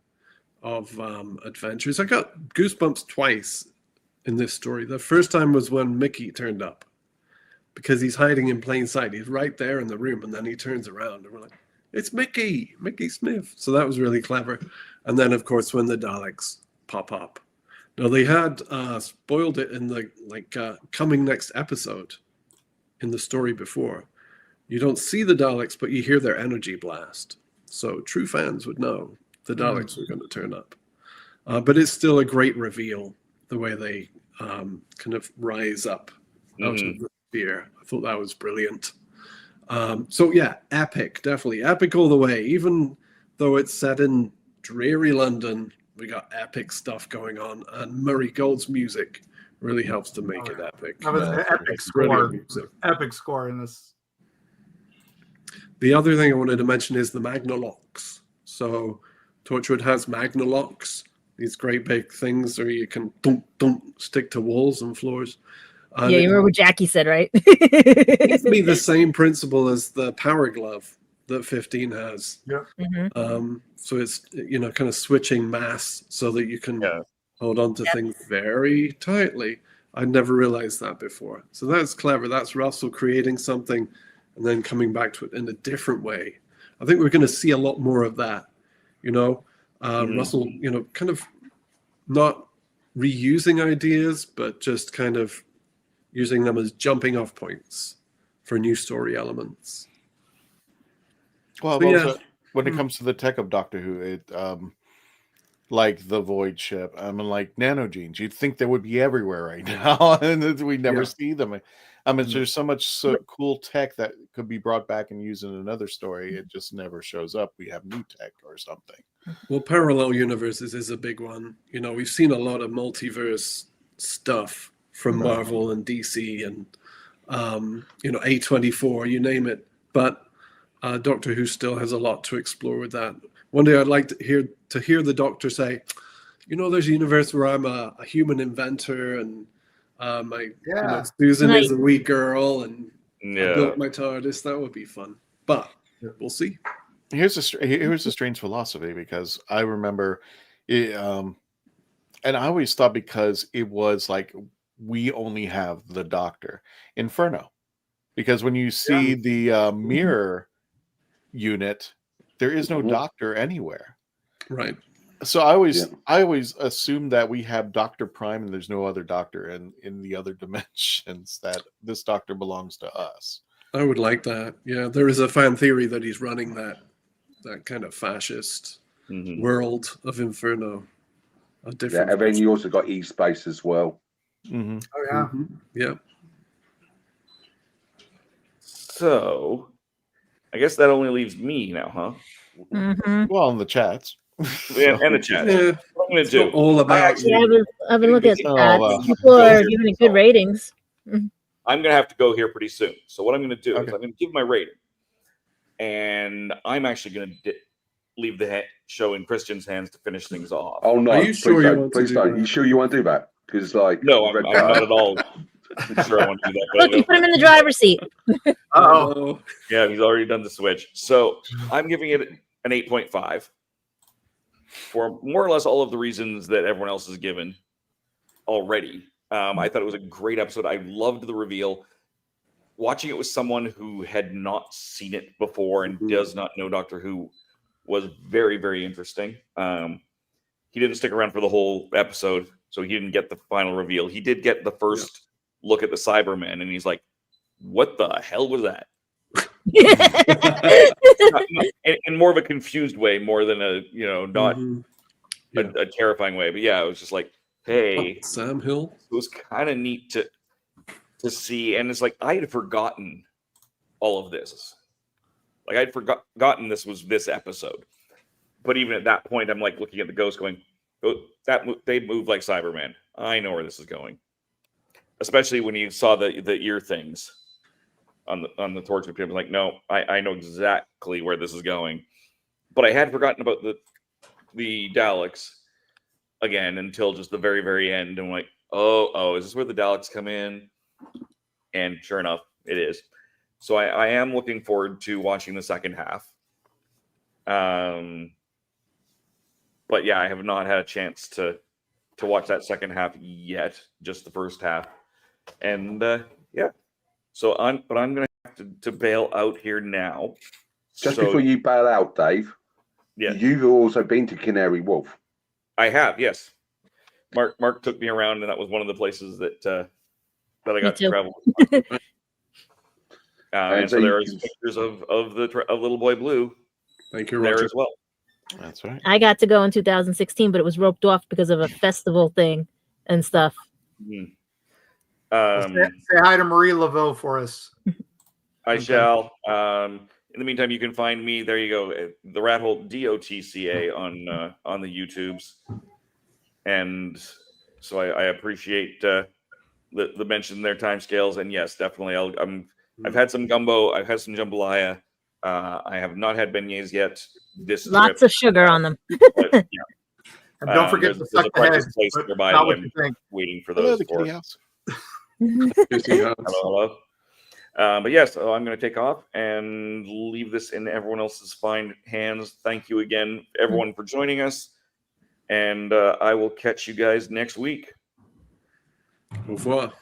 [SPEAKER 4] of adventures. I got goosebumps twice in this story. The first time was when Mickey turned up, because he's hiding in plain sight. He's right there in the room, and then he turns around, and we're like, it's Mickey Smith. So that was really clever. And then, of course, when the Daleks pop up. Now, they had spoiled it in the coming next episode in the story before. You don't see the Daleks, but you hear their energy blast. So true fans would know the Daleks were going to turn up. But it's still a great reveal, the way they kind of rise up out of the fear. I thought that was brilliant. So yeah, epic, definitely epic all the way. Even though it's set in dreary London, we got epic stuff going on, and Murray Gold's music really helps to make it epic.
[SPEAKER 3] That was an epic score. Epic score in this.
[SPEAKER 4] The other thing I wanted to mention is the Magnalocks. So Torchwood has Magnalocks, these great big things where you can stick to walls and floors.
[SPEAKER 7] Yeah, you remember what Jackie said, right?
[SPEAKER 4] It's be the same principle as the power glove that 15 has.
[SPEAKER 3] Yeah.
[SPEAKER 4] So it's kind of switching mass so that you can hold on to things very tightly. I'd never realized that before. So that's clever. That's Russell creating something and then coming back to it in a different way. I think we're going to see a lot more of that. Russell, kind of not reusing ideas, but just kind of using them as jumping off points for new story elements.
[SPEAKER 6] Well, also, when it comes to the tech of Doctor Who, it like the Void ship, like nanogenes, you'd think they would be everywhere right now, and we never see them. There's so much cool tech that could be brought back and used in another story. It just never shows up. We have new tech or something.
[SPEAKER 4] Well, parallel universes is a big one. We've seen a lot of multiverse stuff from Marvel and DC and A24, you name it. But Doctor Who still has a lot to explore with that. One day I'd like to hear the Doctor say, there's a universe where I'm a human inventor, and Susan is a wee girl, and I built my TARDIS. That would be fun. But we'll see.
[SPEAKER 6] Here's a strange philosophy, because I remember it, and I always thought, because it was like, we only have the Doctor. Inferno. Because when you see the mirror unit, there is no Doctor anywhere.
[SPEAKER 4] Right.
[SPEAKER 6] So I always assumed that we have Dr. Prime and there's no other Doctor in the other dimensions, that this Doctor belongs to us.
[SPEAKER 4] I would like that. Yeah, there is a fan theory that he's running that kind of fascist world of Inferno.
[SPEAKER 5] And then you also got E-Space as well.
[SPEAKER 3] Oh yeah.
[SPEAKER 4] Yeah.
[SPEAKER 2] So, I guess that only leaves me now, huh?
[SPEAKER 6] Well, in the chats.
[SPEAKER 2] And the chat.
[SPEAKER 4] Yeah.
[SPEAKER 2] What I'm going to do.
[SPEAKER 4] All about
[SPEAKER 7] Yeah, I've been looking at that. People are giving it good ratings.
[SPEAKER 2] I'm going to have to go here pretty soon. So what I'm going to do is I'm going to give my rating. And I'm actually going to leave the show in Christian's hands to finish things off.
[SPEAKER 5] Oh, no.
[SPEAKER 4] Are you sure you want to do that?
[SPEAKER 5] You sure you want to do that? Because,
[SPEAKER 2] no, I'm not at all sure I want to do that.
[SPEAKER 7] Look, you put him in the driver's seat.
[SPEAKER 3] Oh.
[SPEAKER 2] Yeah, he's already done the switch. So I'm giving it an 8.5 for more or less all of the reasons that everyone else has given already. I thought it was a great episode. I loved the reveal. Watching it with someone who had not seen it before and does not know Doctor Who was very, very interesting. He didn't stick around for the whole episode, so he didn't get the final reveal. He did get the first look at the Cybermen, and he's like, what the hell was that? in more of a confused way, more than a, a terrifying way. But yeah, it was just like, hey,
[SPEAKER 4] Sam Hill.
[SPEAKER 2] It was kind of neat to see. And it's like, I had forgotten all of this. Like I'd forgotten this was this episode. But even at that point, I'm like looking at the ghost going, oh, they move like Cyberman. I know where this is going. Especially when you saw the ear things on the Torchwood Tower. Like, no, I know exactly where this is going. But I had forgotten about the Daleks again until just the very, very end. And I'm like, oh, is this where the Daleks come in? And sure enough, it is. So I am looking forward to watching the second half. But yeah, I have not had a chance to watch that second half yet, just the first half. And yeah, so I'm going to have to bail out here now.
[SPEAKER 5] Just before you bail out, Dave,
[SPEAKER 2] yeah,
[SPEAKER 5] you've also been to Canary Wharf.
[SPEAKER 2] I have, yes. Mark took me around, and that was one of the places that I got to travel. And so there are pictures of Little Boy Blue.
[SPEAKER 4] Thank you,
[SPEAKER 2] there
[SPEAKER 4] Roger.
[SPEAKER 2] as well.
[SPEAKER 6] That's right.
[SPEAKER 7] I got to go in 2016, but it was roped off because of a festival thing and stuff.
[SPEAKER 2] Mm.
[SPEAKER 3] Say hi to Marie Laveau for us.
[SPEAKER 2] I shall. In the meantime, you can find me. There you go. The Rat Hole DOTCA on the YouTubes. And so I appreciate the mention in their timescales. And yes, definitely. I've had some gumbo. I've had some jambalaya. I have not had beignets yet.
[SPEAKER 7] Lots of sugar on them.
[SPEAKER 2] But, yeah.
[SPEAKER 3] And don't forget to suck the head.
[SPEAKER 2] Place nearby that I'm waiting for those. Hello. But yes, I'm going to take off and leave this in everyone else's fine hands. Thank you again, everyone, for joining us. And I will catch you guys next week.
[SPEAKER 4] Au revoir.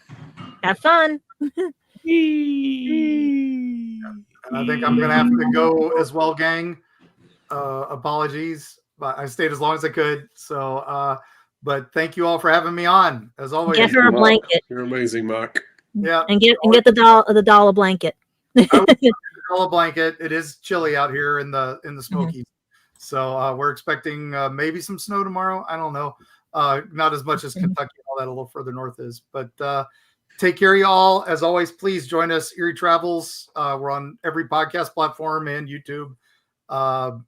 [SPEAKER 7] Have fun.
[SPEAKER 3] And I think I'm going to have to go as well, gang. Apologies, but I stayed as long as I could. So, but thank you all for having me on. As always,
[SPEAKER 7] Get her a blanket.
[SPEAKER 4] You're amazing, Mark.
[SPEAKER 3] Yeah,
[SPEAKER 7] and get the dollar blanket.
[SPEAKER 3] $1 blanket. It is chilly out here in the Smokies, so we're expecting maybe some snow tomorrow. I don't know. Not as much as Kentucky, all that a little further north is, but. Take care, y'all. As always, please join us, Eerie Travels. We're on every podcast platform and YouTube.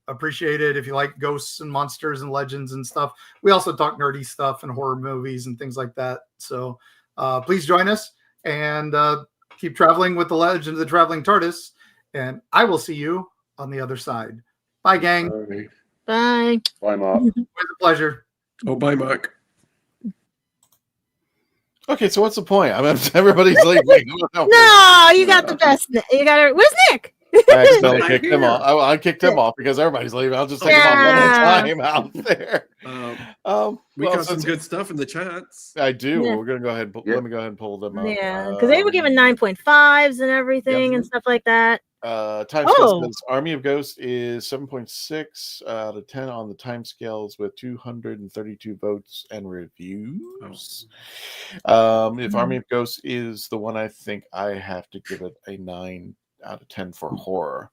[SPEAKER 3] Appreciate it if you like ghosts and monsters and legends and stuff. We also talk nerdy stuff and horror movies and things like that. So please join us and keep traveling with the Legend of the Traveling TARDIS. And I will see you on the other side. Bye, gang.
[SPEAKER 7] Bye.
[SPEAKER 5] Bye, Mark.
[SPEAKER 3] It was a pleasure.
[SPEAKER 4] Oh, bye, Mark.
[SPEAKER 6] Okay, so what's the point? I mean, everybody's leaving.
[SPEAKER 7] No, you got the best. You got it. Where's Nick?
[SPEAKER 6] I accidentally kicked him off. I kicked him off because everybody's leaving. I'll just take him off one time out there.
[SPEAKER 4] We got some good stuff in the chats.
[SPEAKER 6] I do. Yeah. We're gonna go ahead. Let me go ahead and pull them up.
[SPEAKER 7] Yeah, because they were giving 9.5s and everything and stuff like that.
[SPEAKER 6] Timescale says Army of Ghosts is 7.6 out of 10 on the timescales with 232 votes and reviews. If Army of Ghosts is the one, I think I have to give it a 9 out of 10 for horror.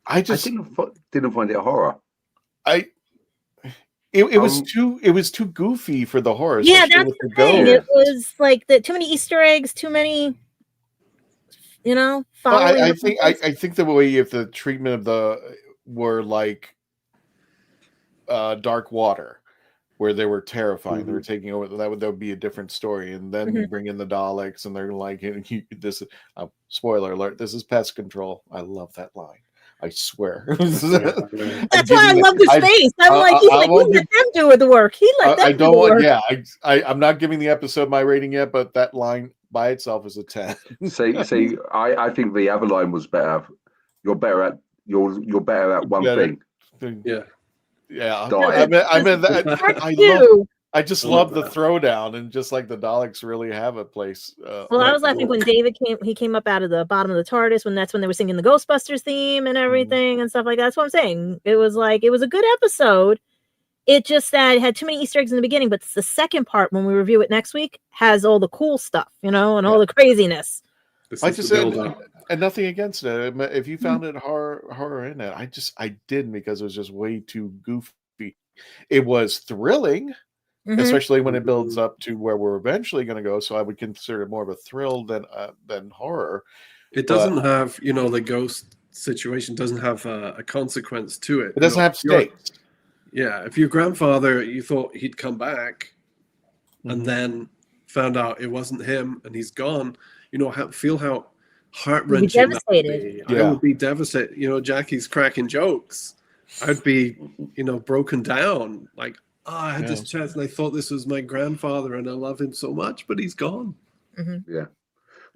[SPEAKER 6] I
[SPEAKER 5] didn't find it horror.
[SPEAKER 6] It was too goofy for the horror.
[SPEAKER 7] Yeah, that's the thing. It was like too many Easter eggs, too many.
[SPEAKER 6] I think the way if the treatment of were like Dark Water, where they were terrifying, they were taking over. That would be a different story. And then you bring in the Daleks, and they're like, "This spoiler alert. This is pest control." I love that line. I swear. That's
[SPEAKER 7] why I love his face. I'm like, he's like, he let them do the work. He let them do the work.
[SPEAKER 6] Yeah, I'm not giving the episode my rating yet, but that line by itself is a 10.
[SPEAKER 5] see, I think the other line was better. You're better at one thing.
[SPEAKER 6] Yeah. I just love the throwdown, and just like the Daleks really have a place.
[SPEAKER 7] Well, I was laughing when David came up out of the bottom of the TARDIS that's when they were singing the Ghostbusters theme and everything and stuff like that. That's what I'm saying. It was a good episode. It just that it had too many Easter eggs in the beginning, but the second part, when we review it next week, has all the cool stuff, and all the craziness.
[SPEAKER 6] I just said, and nothing against it. If you found it horror in it, I didn't, because it was just way too goofy. It was thrilling, especially when it builds up to where we're eventually going to go. So I would consider it more of a thrill than horror.
[SPEAKER 4] It doesn't have, the ghost situation doesn't have a consequence to it.
[SPEAKER 6] It doesn't have stakes.
[SPEAKER 4] If your grandfather, you thought he'd come back and then found out it wasn't him and he's gone, feel how heart-wrenching that would be. I would be devastated. Jackie's cracking jokes. I'd be, broken down. Like, I had this chance and I thought this was my grandfather and I love him so much, but he's gone.
[SPEAKER 7] Mm-hmm.
[SPEAKER 5] Yeah.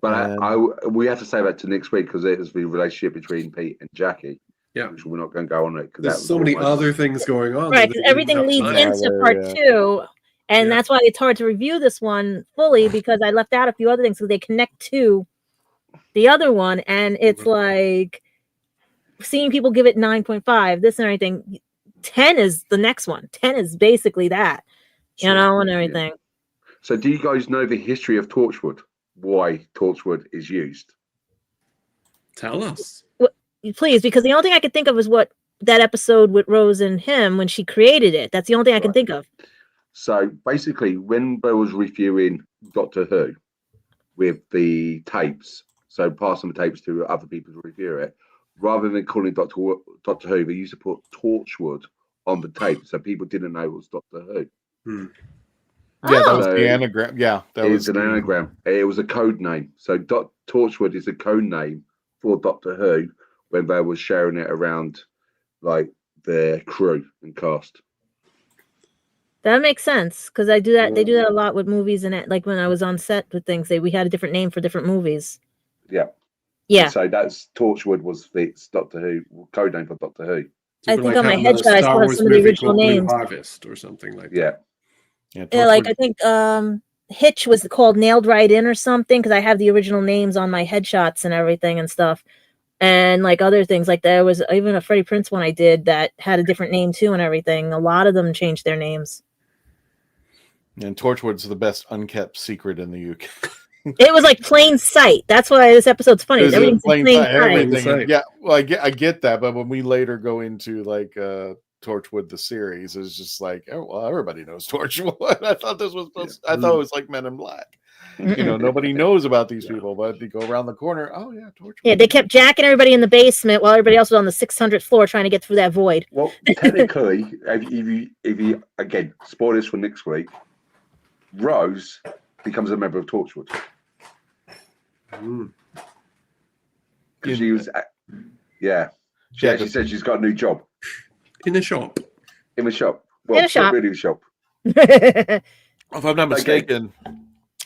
[SPEAKER 5] But we have to say that to next week because it is the relationship between Pete and Jackie.
[SPEAKER 4] Yeah.
[SPEAKER 5] Which we're not going to go on it.
[SPEAKER 4] There's so many other things going on.
[SPEAKER 7] Right, because everything leads into part 2. And that's why it's hard to review this one fully because I left out a few other things because they connect to the other one. And it's like seeing people give it 9.5, this and everything. 10 is the next one. 10 is basically that, and everything.
[SPEAKER 5] So do you guys know the history of Torchwood? Why Torchwood is used?
[SPEAKER 4] Tell us.
[SPEAKER 7] Please, because the only thing I could think of is what that episode with Rose and him when she created it. That's the only thing I can think of.
[SPEAKER 5] So basically, when they was reviewing Doctor Who with the tapes, so passing the tapes to other people to review it, rather than calling Doctor Who, they used to put Torchwood on the tape so people didn't know it was Doctor Who.
[SPEAKER 6] Yeah, that was the anagram. Yeah,
[SPEAKER 5] that was an anagram. It was a code name. So Torchwood is a code name for Doctor Who when they was sharing it around like their crew and cast.
[SPEAKER 7] That makes sense because I do that. They do that a lot with movies and like when I was on set with things, we had a different name for different movies.
[SPEAKER 5] Yeah.
[SPEAKER 7] Yeah.
[SPEAKER 5] So that's Torchwood was its Doctor Who code name for Doctor Who.
[SPEAKER 7] I think on my headshot I still have some of the original names.
[SPEAKER 4] Harvest or something like that.
[SPEAKER 5] Yeah,
[SPEAKER 7] like I think Hitch was called Nailed Right In or something because I have the original names on my headshots and everything and stuff. And like other things, like there was even a Freddie Prinze one I did that had a different name too and everything. A lot of them changed their names.
[SPEAKER 6] And Torchwood's the best unkept secret in the UK.
[SPEAKER 7] It was like plain sight. That's why this episode's funny. Everything's in plain sight.
[SPEAKER 6] Everything. Yeah, well, I get that, but when we later go into like Torchwood the series, it's just like, oh, well, everybody knows Torchwood. I thought this was supposed. I thought it was like Men in Black. Nobody knows about these people, but they go around the corner. Oh yeah, Torchwood.
[SPEAKER 7] Yeah, they kept jacking everybody in the basement while everybody else was on the 600th floor trying to get through that void.
[SPEAKER 5] Well, technically, if you again spoilers for next week, Rose becomes a member of Torchwood. Because she was, she actually said she's got a new job
[SPEAKER 4] in a shop.
[SPEAKER 5] In a shop. Well,
[SPEAKER 7] in a shop.
[SPEAKER 5] Not really a shop.
[SPEAKER 6] If I'm not mistaken,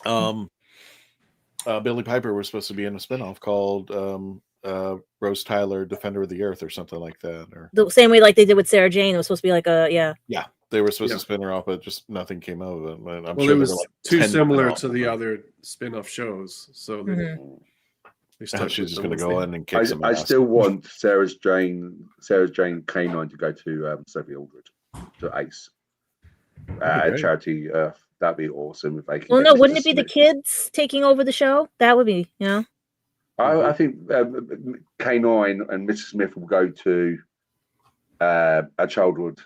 [SPEAKER 6] Billie Piper was supposed to be in a spinoff called Rose Tyler, Defender of the Earth, or something like that. Or
[SPEAKER 7] the same way like they did with Sarah Jane. It was supposed to be like
[SPEAKER 6] Yeah, they were supposed to spin her off, but just nothing came out of it. I'm
[SPEAKER 4] sure it was like too similar to the other spin-off shows, so
[SPEAKER 6] she's just going to go in and kick some
[SPEAKER 5] I
[SPEAKER 6] ass.
[SPEAKER 5] still want Sarah Jane K9 to go to Sophie Aldred to Ace charity. That'd be awesome if they could.
[SPEAKER 7] Well, no, wouldn't it be the kids taking over the show? That would be,
[SPEAKER 5] I think K9 and Mrs. Smith will go to a childhood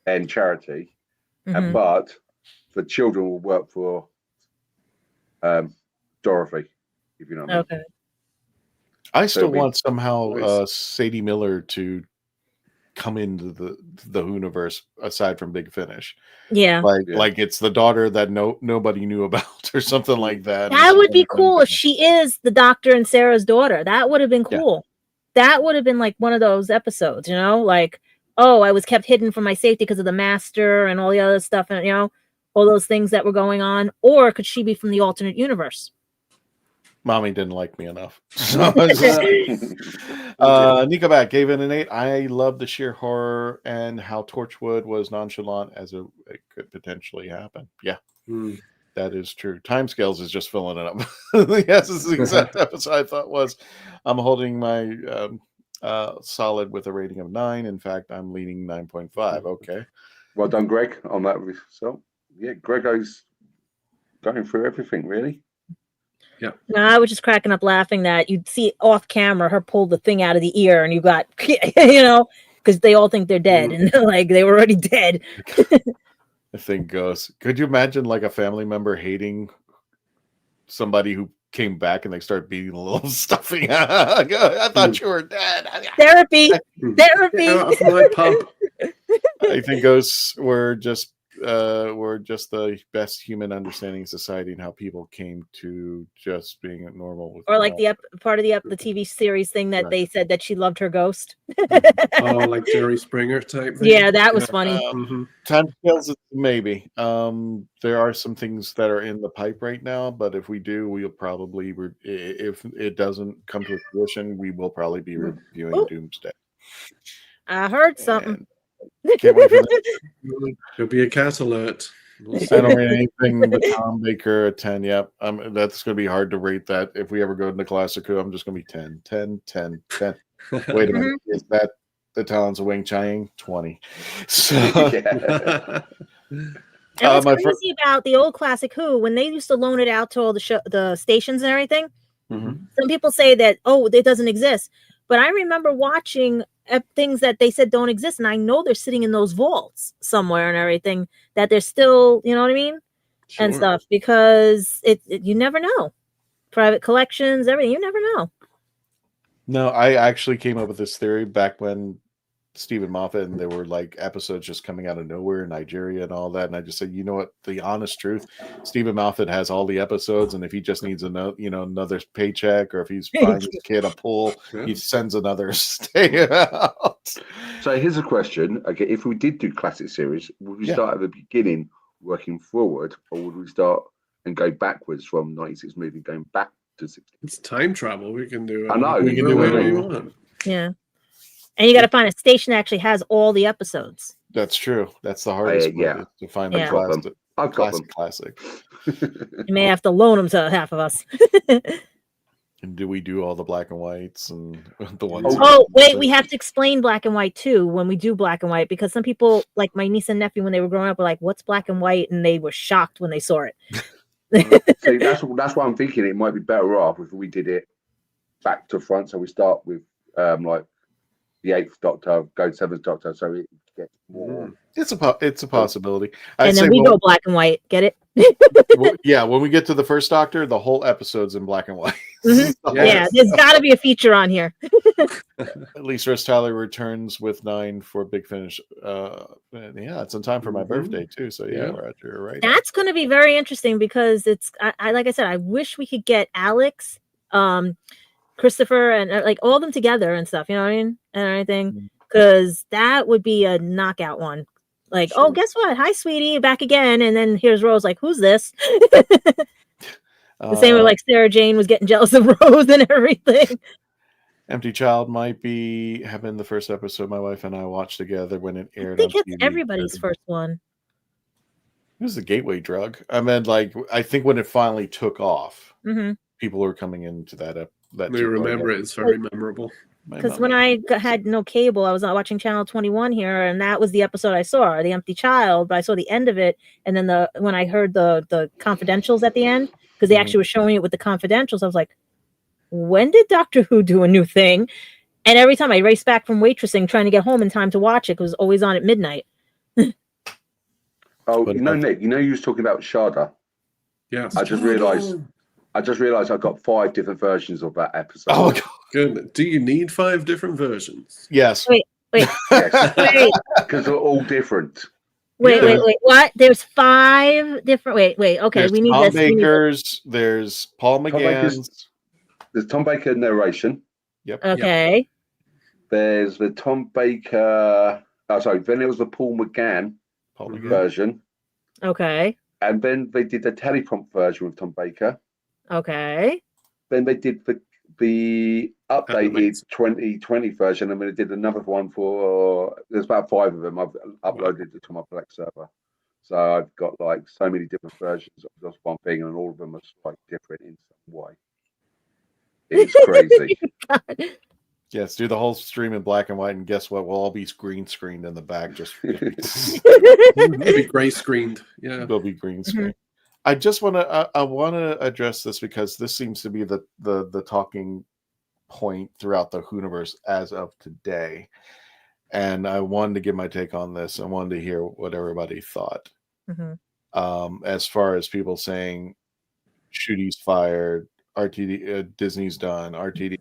[SPEAKER 5] and charity, but the children will work for Dorothy, if you know what I mean.
[SPEAKER 7] Okay.
[SPEAKER 6] I still want somehow Sadie Miller to come into the WHOniverse aside from Big Finish.
[SPEAKER 7] Yeah.
[SPEAKER 6] Like it's the daughter that nobody knew about or something like that.
[SPEAKER 7] That would be cool if she is the Doctor and Sarah's daughter. That would have been cool. Yeah. That would have been like one of those episodes, like, oh, I was kept hidden for my safety because of the Master and all the other stuff and all those things that were going on. Or could she be from the alternate universe?
[SPEAKER 6] Mommy didn't like me enough. So, Nico back gave it an 8. I love the sheer horror and how Torchwood was nonchalant as it could potentially happen. Yeah, that is true. Timescales is just filling it up. Yes, this is the exact episode I thought was. I'm holding my solid with a rating of 9. In fact, I'm leaning 9.5. Okay.
[SPEAKER 5] Well done, Greg, on that result. Yeah, Grego's going through everything, really.
[SPEAKER 4] Yeah.
[SPEAKER 7] No, I was just cracking up laughing that you'd see off camera her pull the thing out of the ear and you got, because they all think they're dead and like they were already dead.
[SPEAKER 6] The thing goes, could you imagine like a family member hating somebody who came back and they started beating the little stuffing. I thought you were dead.
[SPEAKER 7] Therapy.
[SPEAKER 4] Get out of my pub.
[SPEAKER 6] I think ghosts were just the best human understanding of society and how people came to just being normal. With
[SPEAKER 7] Or like the part of the TV series thing that they said that she loved her ghost.
[SPEAKER 4] Oh, like Jerry Springer type thing.
[SPEAKER 7] Yeah, that was funny.
[SPEAKER 6] Time scales, maybe. There are some things that are in the pipe right now, but if we do, we'll probably, if it doesn't come to fruition, we will probably be reviewing Doomsday.
[SPEAKER 7] I heard something.
[SPEAKER 6] Can't wait for that.
[SPEAKER 4] There'll be a cat alert.
[SPEAKER 6] I don't rate anything but Tom Baker a 10. Yep. That's going to be hard to rate that. If we ever go into Classic Who, I'm just going to be 10, 10, 10, 10. Wait a minute. Is that the Talons of Wing Chiang? 20. So,
[SPEAKER 7] and what's crazy about the old Classic Who, when they used to loan it out to all the stations and everything, some people say that, it doesn't exist. But I remember watching things that they said don't exist, and I know they're sitting in those vaults somewhere and everything, that they're still, you know what I mean? Sure. And stuff, because you never know. Private collections, everything, you never know.
[SPEAKER 6] No, I actually came up with this theory back when Stephen Moffat and there were like episodes just coming out of nowhere in Nigeria and all that, and I just said, you know what, the honest truth, Stephen Moffat has all the episodes, and if he just needs another paycheck, or if he's buying his kid a pool, he sends another stay out.
[SPEAKER 5] So here's a question: okay, if we did do classic series, would we start at the beginning, working forward, or would we start and go backwards from 96 movie, going back to 60?
[SPEAKER 4] It's time travel. We can do it.
[SPEAKER 5] I know.
[SPEAKER 4] We can do whatever you want.
[SPEAKER 7] Yeah. And you got to find a station that actually has all the episodes.
[SPEAKER 6] That's true. That's the hardest one, to find the classic.
[SPEAKER 7] You may have to loan them to half of us.
[SPEAKER 6] And do we do all the black and whites and the ones?
[SPEAKER 7] Oh, wait, we have to explain black and white too when we do black and white, because some people, like my niece and nephew, when they were growing up, were like, "What's black and white?" And they were shocked when they saw it.
[SPEAKER 5] See, that's why I'm thinking it might be better off if we did it back to front. So we start with like the 8th Doctor, go to 7th Doctor, so it gets more.
[SPEAKER 6] It's a possibility.
[SPEAKER 7] And then we go black and white. Get it?
[SPEAKER 6] When we get to the 1st Doctor, the whole episode's in black and white.
[SPEAKER 7] Yeah, there's got to be a feature on here.
[SPEAKER 6] At least Rose Tyler returns with 9 for Big Finish. It's in time for my birthday too. So Roger, you're right.
[SPEAKER 7] That's going to be very interesting, because it's I like I said, I wish we could get Alex, Christopher, and like all of them together and stuff. You know what I mean? And everything, because that would be a knockout one. Like, oh, guess what? Hi, sweetie, back again. And then here's Rose. Like, who's this? The same way, like Sarah Jane was getting jealous of Rose and everything.
[SPEAKER 6] Empty Child might have been the first episode my wife and I watched together when it aired.
[SPEAKER 7] I think it's everybody's first one.
[SPEAKER 6] It was the gateway drug. I mean, like, I think when it finally took off, people were coming into that.
[SPEAKER 4] They remember it. It's very memorable.
[SPEAKER 7] Because when I had no cable, I was not watching Channel 21 here, and that was the episode I saw, The Empty Child. But I saw the end of it, and then when I heard the confidentials at the end, because they actually were showing it with the confidentials, I was like, when did Doctor Who do a new thing? And every time I raced back from waitressing, trying to get home in time to watch it, because it was always on at midnight.
[SPEAKER 5] Nick, you was talking about Shada.
[SPEAKER 4] Yes.
[SPEAKER 5] I just realised I've got 5 different versions of that episode.
[SPEAKER 4] Oh, goodness. Do you need 5 different versions?
[SPEAKER 6] Yes.
[SPEAKER 7] Wait.
[SPEAKER 5] Yes. Because they're all different.
[SPEAKER 7] Wait. What? There's 5 different. Wait. Okay,
[SPEAKER 6] there's
[SPEAKER 7] we need
[SPEAKER 6] Tom
[SPEAKER 7] this.
[SPEAKER 6] Baker's. There's Paul McGann's.
[SPEAKER 5] There's Tom Baker narration.
[SPEAKER 6] Yep.
[SPEAKER 7] Okay.
[SPEAKER 5] Yep. There's the Tom Baker. Then there was the Paul McGann version.
[SPEAKER 7] Okay.
[SPEAKER 5] And then they did the teleprompt version with Tom Baker.
[SPEAKER 7] Okay.
[SPEAKER 5] Then they did the updated 2020 version, and then they did another one there's about 5 of them. I've uploaded it to my Plex server. So I've got like so many different versions of this one thing, and all of them are slightly different in some way. It's crazy.
[SPEAKER 6] Yes, do the whole stream in black and white, and guess what? We'll all be green screened in the back. Just
[SPEAKER 4] It'll be gray screened. Yeah,
[SPEAKER 6] they'll be green screened. I just want to address this, because this seems to be the talking point throughout the WHOniverse as of today, and I wanted to give my take on this. I wanted to hear what everybody thought. As far as people saying Shooty's fired, RTD Disney's done. RTD.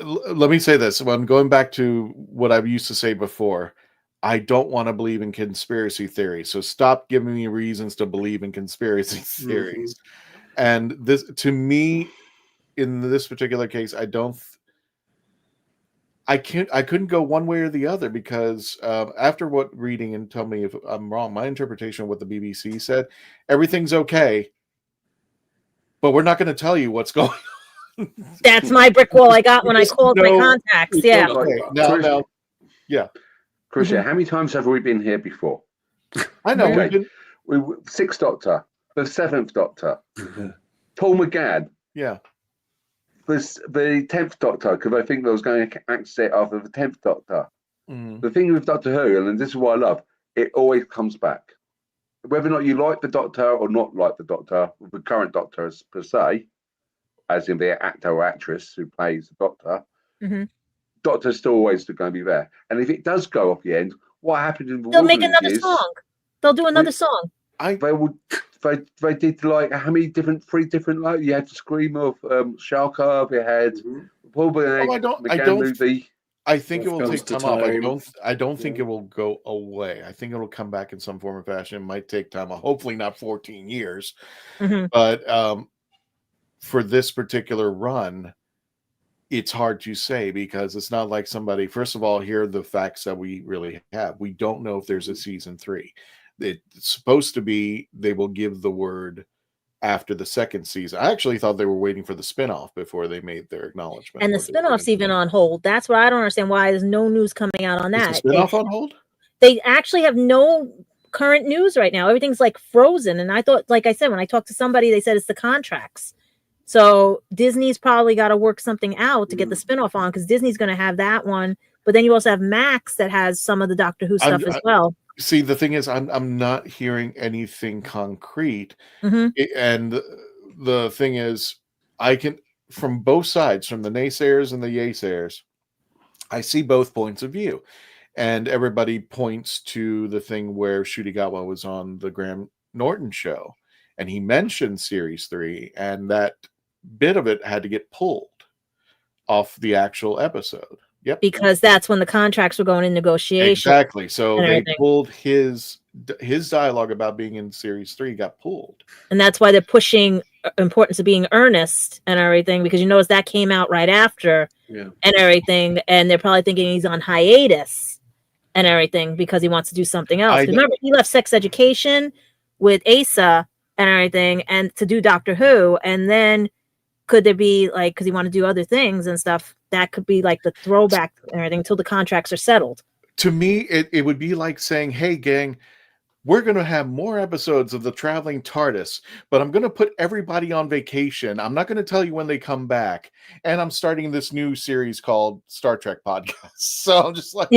[SPEAKER 6] Let me say this. When I'm going back to what I used to say before, I don't want to believe in conspiracy theories. So stop giving me reasons to believe in conspiracy theories. And this, to me, in this particular case, I couldn't go one way or the other because after what reading, and tell me if I'm wrong, my interpretation of what the BBC said, everything's okay, but we're not going to tell you what's going on.
[SPEAKER 7] That's my brick wall I got when I called my contacts. Yeah.
[SPEAKER 6] Okay. Now, yeah.
[SPEAKER 5] Chris, how many times have we been here before?
[SPEAKER 6] I know.
[SPEAKER 5] Okay. Sixth Doctor, the Seventh Doctor, Paul McGann.
[SPEAKER 6] Yeah.
[SPEAKER 5] The 10th Doctor, because I think there was going to access after the 10th Doctor. The thing with Doctor Who, and this is what I love, it always comes back. Whether or not you like the Doctor or not like the Doctor, the current Doctor per se, as in the actor or actress who plays the Doctor, Doctor's still always going to be there. And if it does go off the end, what happened in the
[SPEAKER 7] They'll make another song. They'll do another song.
[SPEAKER 5] They did like how many different, 3 different, like you had the Scream of Shalka, they had probably movie.
[SPEAKER 6] I think it will take time off. I don't think it will go away. I think it will come back in some form or fashion. It might take time. Hopefully not 14 years. But for this particular run, it's hard to say because it's not like somebody, first of all, here are the facts that we really have. We don't know if there's a season 3. It's supposed to be they will give the word after the second season. I actually thought they were waiting for the spinoff before they made their acknowledgement.
[SPEAKER 7] And the spinoff's even on hold. That's what I don't understand why there's no news coming out on that.
[SPEAKER 6] Is the spinoff on hold?
[SPEAKER 7] They actually have no current news right now. Everything's like frozen. And I thought, like I said, when I talked to somebody, they said it's the contracts. So Disney's probably got to work something out to get the spinoff on because Disney's going to have that one. But then you also have Max that has some of the Doctor Who stuff as well.
[SPEAKER 6] See, the thing is, I'm not hearing anything concrete. And the thing is, I can, from both sides, from the naysayers and the yaysayers, I see both points of view. And everybody points to the thing where Shudigawa was on the Graham Norton show. And he mentioned Series 3, and that bit of it had to get pulled off the actual episode. Yep.
[SPEAKER 7] Because that's when the contracts were going in negotiation.
[SPEAKER 6] Exactly. So they pulled his dialogue about being in Series 3 got pulled.
[SPEAKER 7] And that's why they're pushing importance of being earnest and everything, because you notice that came out right after and everything. And they're probably thinking he's on hiatus and everything because he wants to do something else. Remember, he left Sex Education with Asa and everything and to do Doctor Who. And then could there be like, because he wanted to do other things and stuff, that could be like the throwback and everything until the contracts are settled.
[SPEAKER 6] To me, it would be like saying, hey, gang, we're going to have more episodes of the Traveling TARDIS, but I'm going to put everybody on vacation. I'm not going to tell you when they come back. And I'm starting this new series called Star Trek Podcast. So I'm just like,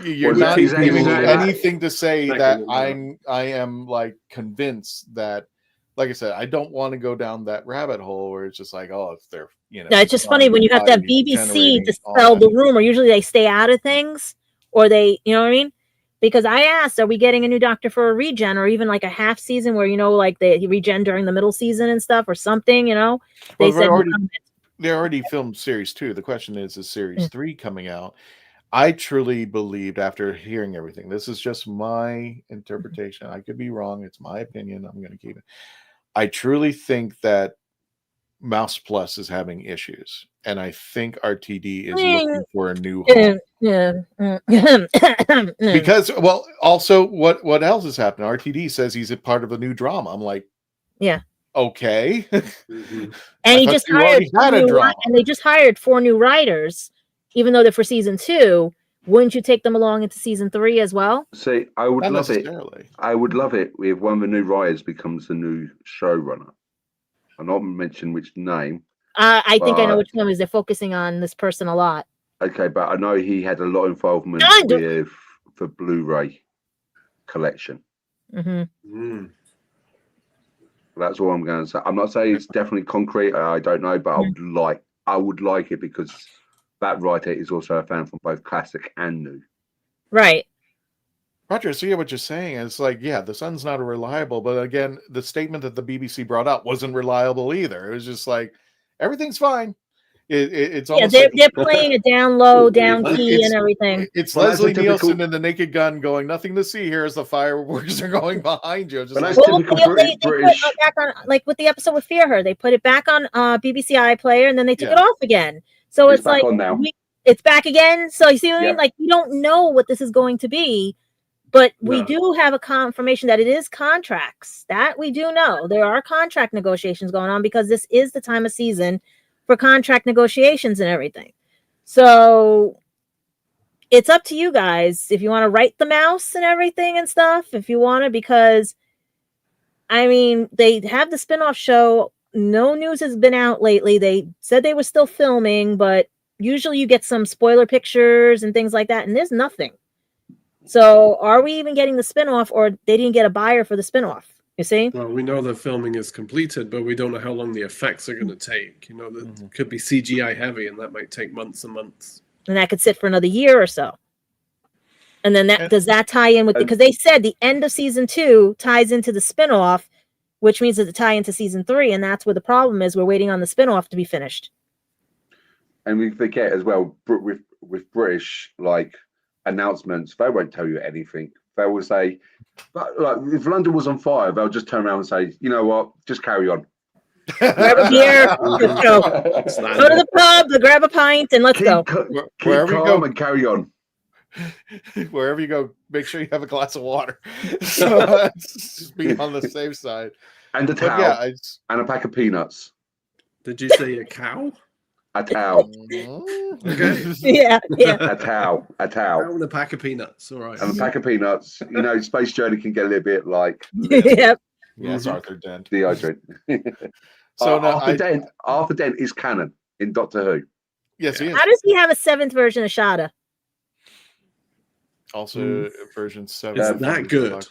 [SPEAKER 6] you're not giving me anything to say that I am like convinced that, like I said, I don't want to go down that rabbit hole where it's just like, oh, if they're,
[SPEAKER 7] Yeah, it's just funny when you have to have BBC to sell the rumor. Usually they stay out of things or they, you know what I mean? Because I asked, are we getting a new Doctor for a regen or even like a half season where, like they regen during the middle season and stuff or something, They said
[SPEAKER 6] they already filmed Series 2. The question is Series 3 coming out? I truly believed after hearing everything, this is just my interpretation. I could be wrong. It's my opinion. I'm going to keep it. I truly think that Mouse Plus is having issues, and I think RTD is looking for a new home. Because, well, also, what else has happened? RTD says he's a part of a new drama. I'm like, okay.
[SPEAKER 7] And he just hired and they just hired 4 new writers, even though they're for season 2. Wouldn't you take them along into season 3 as well?
[SPEAKER 5] See, I would love it. I would love it if one of the new writers becomes the new showrunner. I'm not mentioning which name.
[SPEAKER 7] I think I know which one is. They're focusing on this person a lot.
[SPEAKER 5] Okay, but I know he had a lot of involvement with the Blu-ray collection. That's all I'm going to say. I'm not saying it's definitely concrete. I don't know, but I would like it because that writer is also a fan from both classic and new.
[SPEAKER 7] Right.
[SPEAKER 6] Roger, I see what you're saying. It's like, yeah, the sun's not reliable, but again, the statement that the BBC brought up wasn't reliable either. It was just like, everything's fine. It's almost
[SPEAKER 7] they're
[SPEAKER 6] like
[SPEAKER 7] playing a down low, down key, and everything.
[SPEAKER 6] It's
[SPEAKER 5] Well, that's
[SPEAKER 6] Leslie
[SPEAKER 5] a typical-
[SPEAKER 6] Nielsen in The Naked Gun going, nothing to see here as the fireworks are going behind you. Just
[SPEAKER 5] But
[SPEAKER 6] like,
[SPEAKER 5] that's
[SPEAKER 7] Well,
[SPEAKER 5] typical
[SPEAKER 7] they put
[SPEAKER 5] British.
[SPEAKER 7] it back on, like with the episode with Fear Her, they put it back on BBC iPlayer, and then they took it off again. So
[SPEAKER 5] It's
[SPEAKER 7] it's
[SPEAKER 5] back
[SPEAKER 7] like
[SPEAKER 5] on now.
[SPEAKER 7] it's back again. So you see what I mean?
[SPEAKER 5] Yep.
[SPEAKER 7] Like, we don't know what this is going to be, but we
[SPEAKER 4] No.
[SPEAKER 7] do have a confirmation that it is contracts. That we do know. There are contract negotiations going on because this is the time of season for contract negotiations and everything. So it's up to you guys if you want to write the mouse and everything and stuff, if you want to, because I mean, they have the spinoff show. No news has been out lately. They said they were still filming, but usually you get some spoiler pictures and things like that, and there's nothing. So are we even getting the spinoff, or they didn't get a buyer for the spinoff? You see?
[SPEAKER 4] Well, we know the filming is completed, but we don't know how long the effects are going to take. You know, that could be CGI heavy, and that might take months and months.
[SPEAKER 7] And that could sit for another year or so. And then does that tie in with, because they said the end of season 2 ties into the spinoff, which means that it tie into season 3, and that's where the problem is. We're waiting on the spinoff to be finished.
[SPEAKER 5] And we forget as well, with British like announcements, they won't tell you anything. They will say, but like if London was on fire, they'll just turn around and say, you know what, just carry on.
[SPEAKER 7] Grab a beer, let's go. Go to the pub, grab a pint, and let's go.
[SPEAKER 5] Keep calm and carry on.
[SPEAKER 6] Wherever you go, make sure you have a glass of water. So just be on the safe side.
[SPEAKER 5] And a
[SPEAKER 6] But
[SPEAKER 5] towel.
[SPEAKER 6] yeah,
[SPEAKER 5] And a pack of peanuts.
[SPEAKER 4] Did you say a cow?
[SPEAKER 5] A towel.
[SPEAKER 4] Okay.
[SPEAKER 7] Yeah.
[SPEAKER 5] A towel.
[SPEAKER 4] And a pack of peanuts. All right.
[SPEAKER 5] And a pack of peanuts. You know, Space Journey can get a little bit like
[SPEAKER 7] Yep.
[SPEAKER 6] Yes, Arthur Dent.
[SPEAKER 5] dehydrated.
[SPEAKER 6] So now
[SPEAKER 5] Arthur Dent is canon in Doctor Who.
[SPEAKER 6] Yes, he is.
[SPEAKER 7] How does he have a 7th version of Shada?
[SPEAKER 6] Also, version 7.
[SPEAKER 4] Is that good?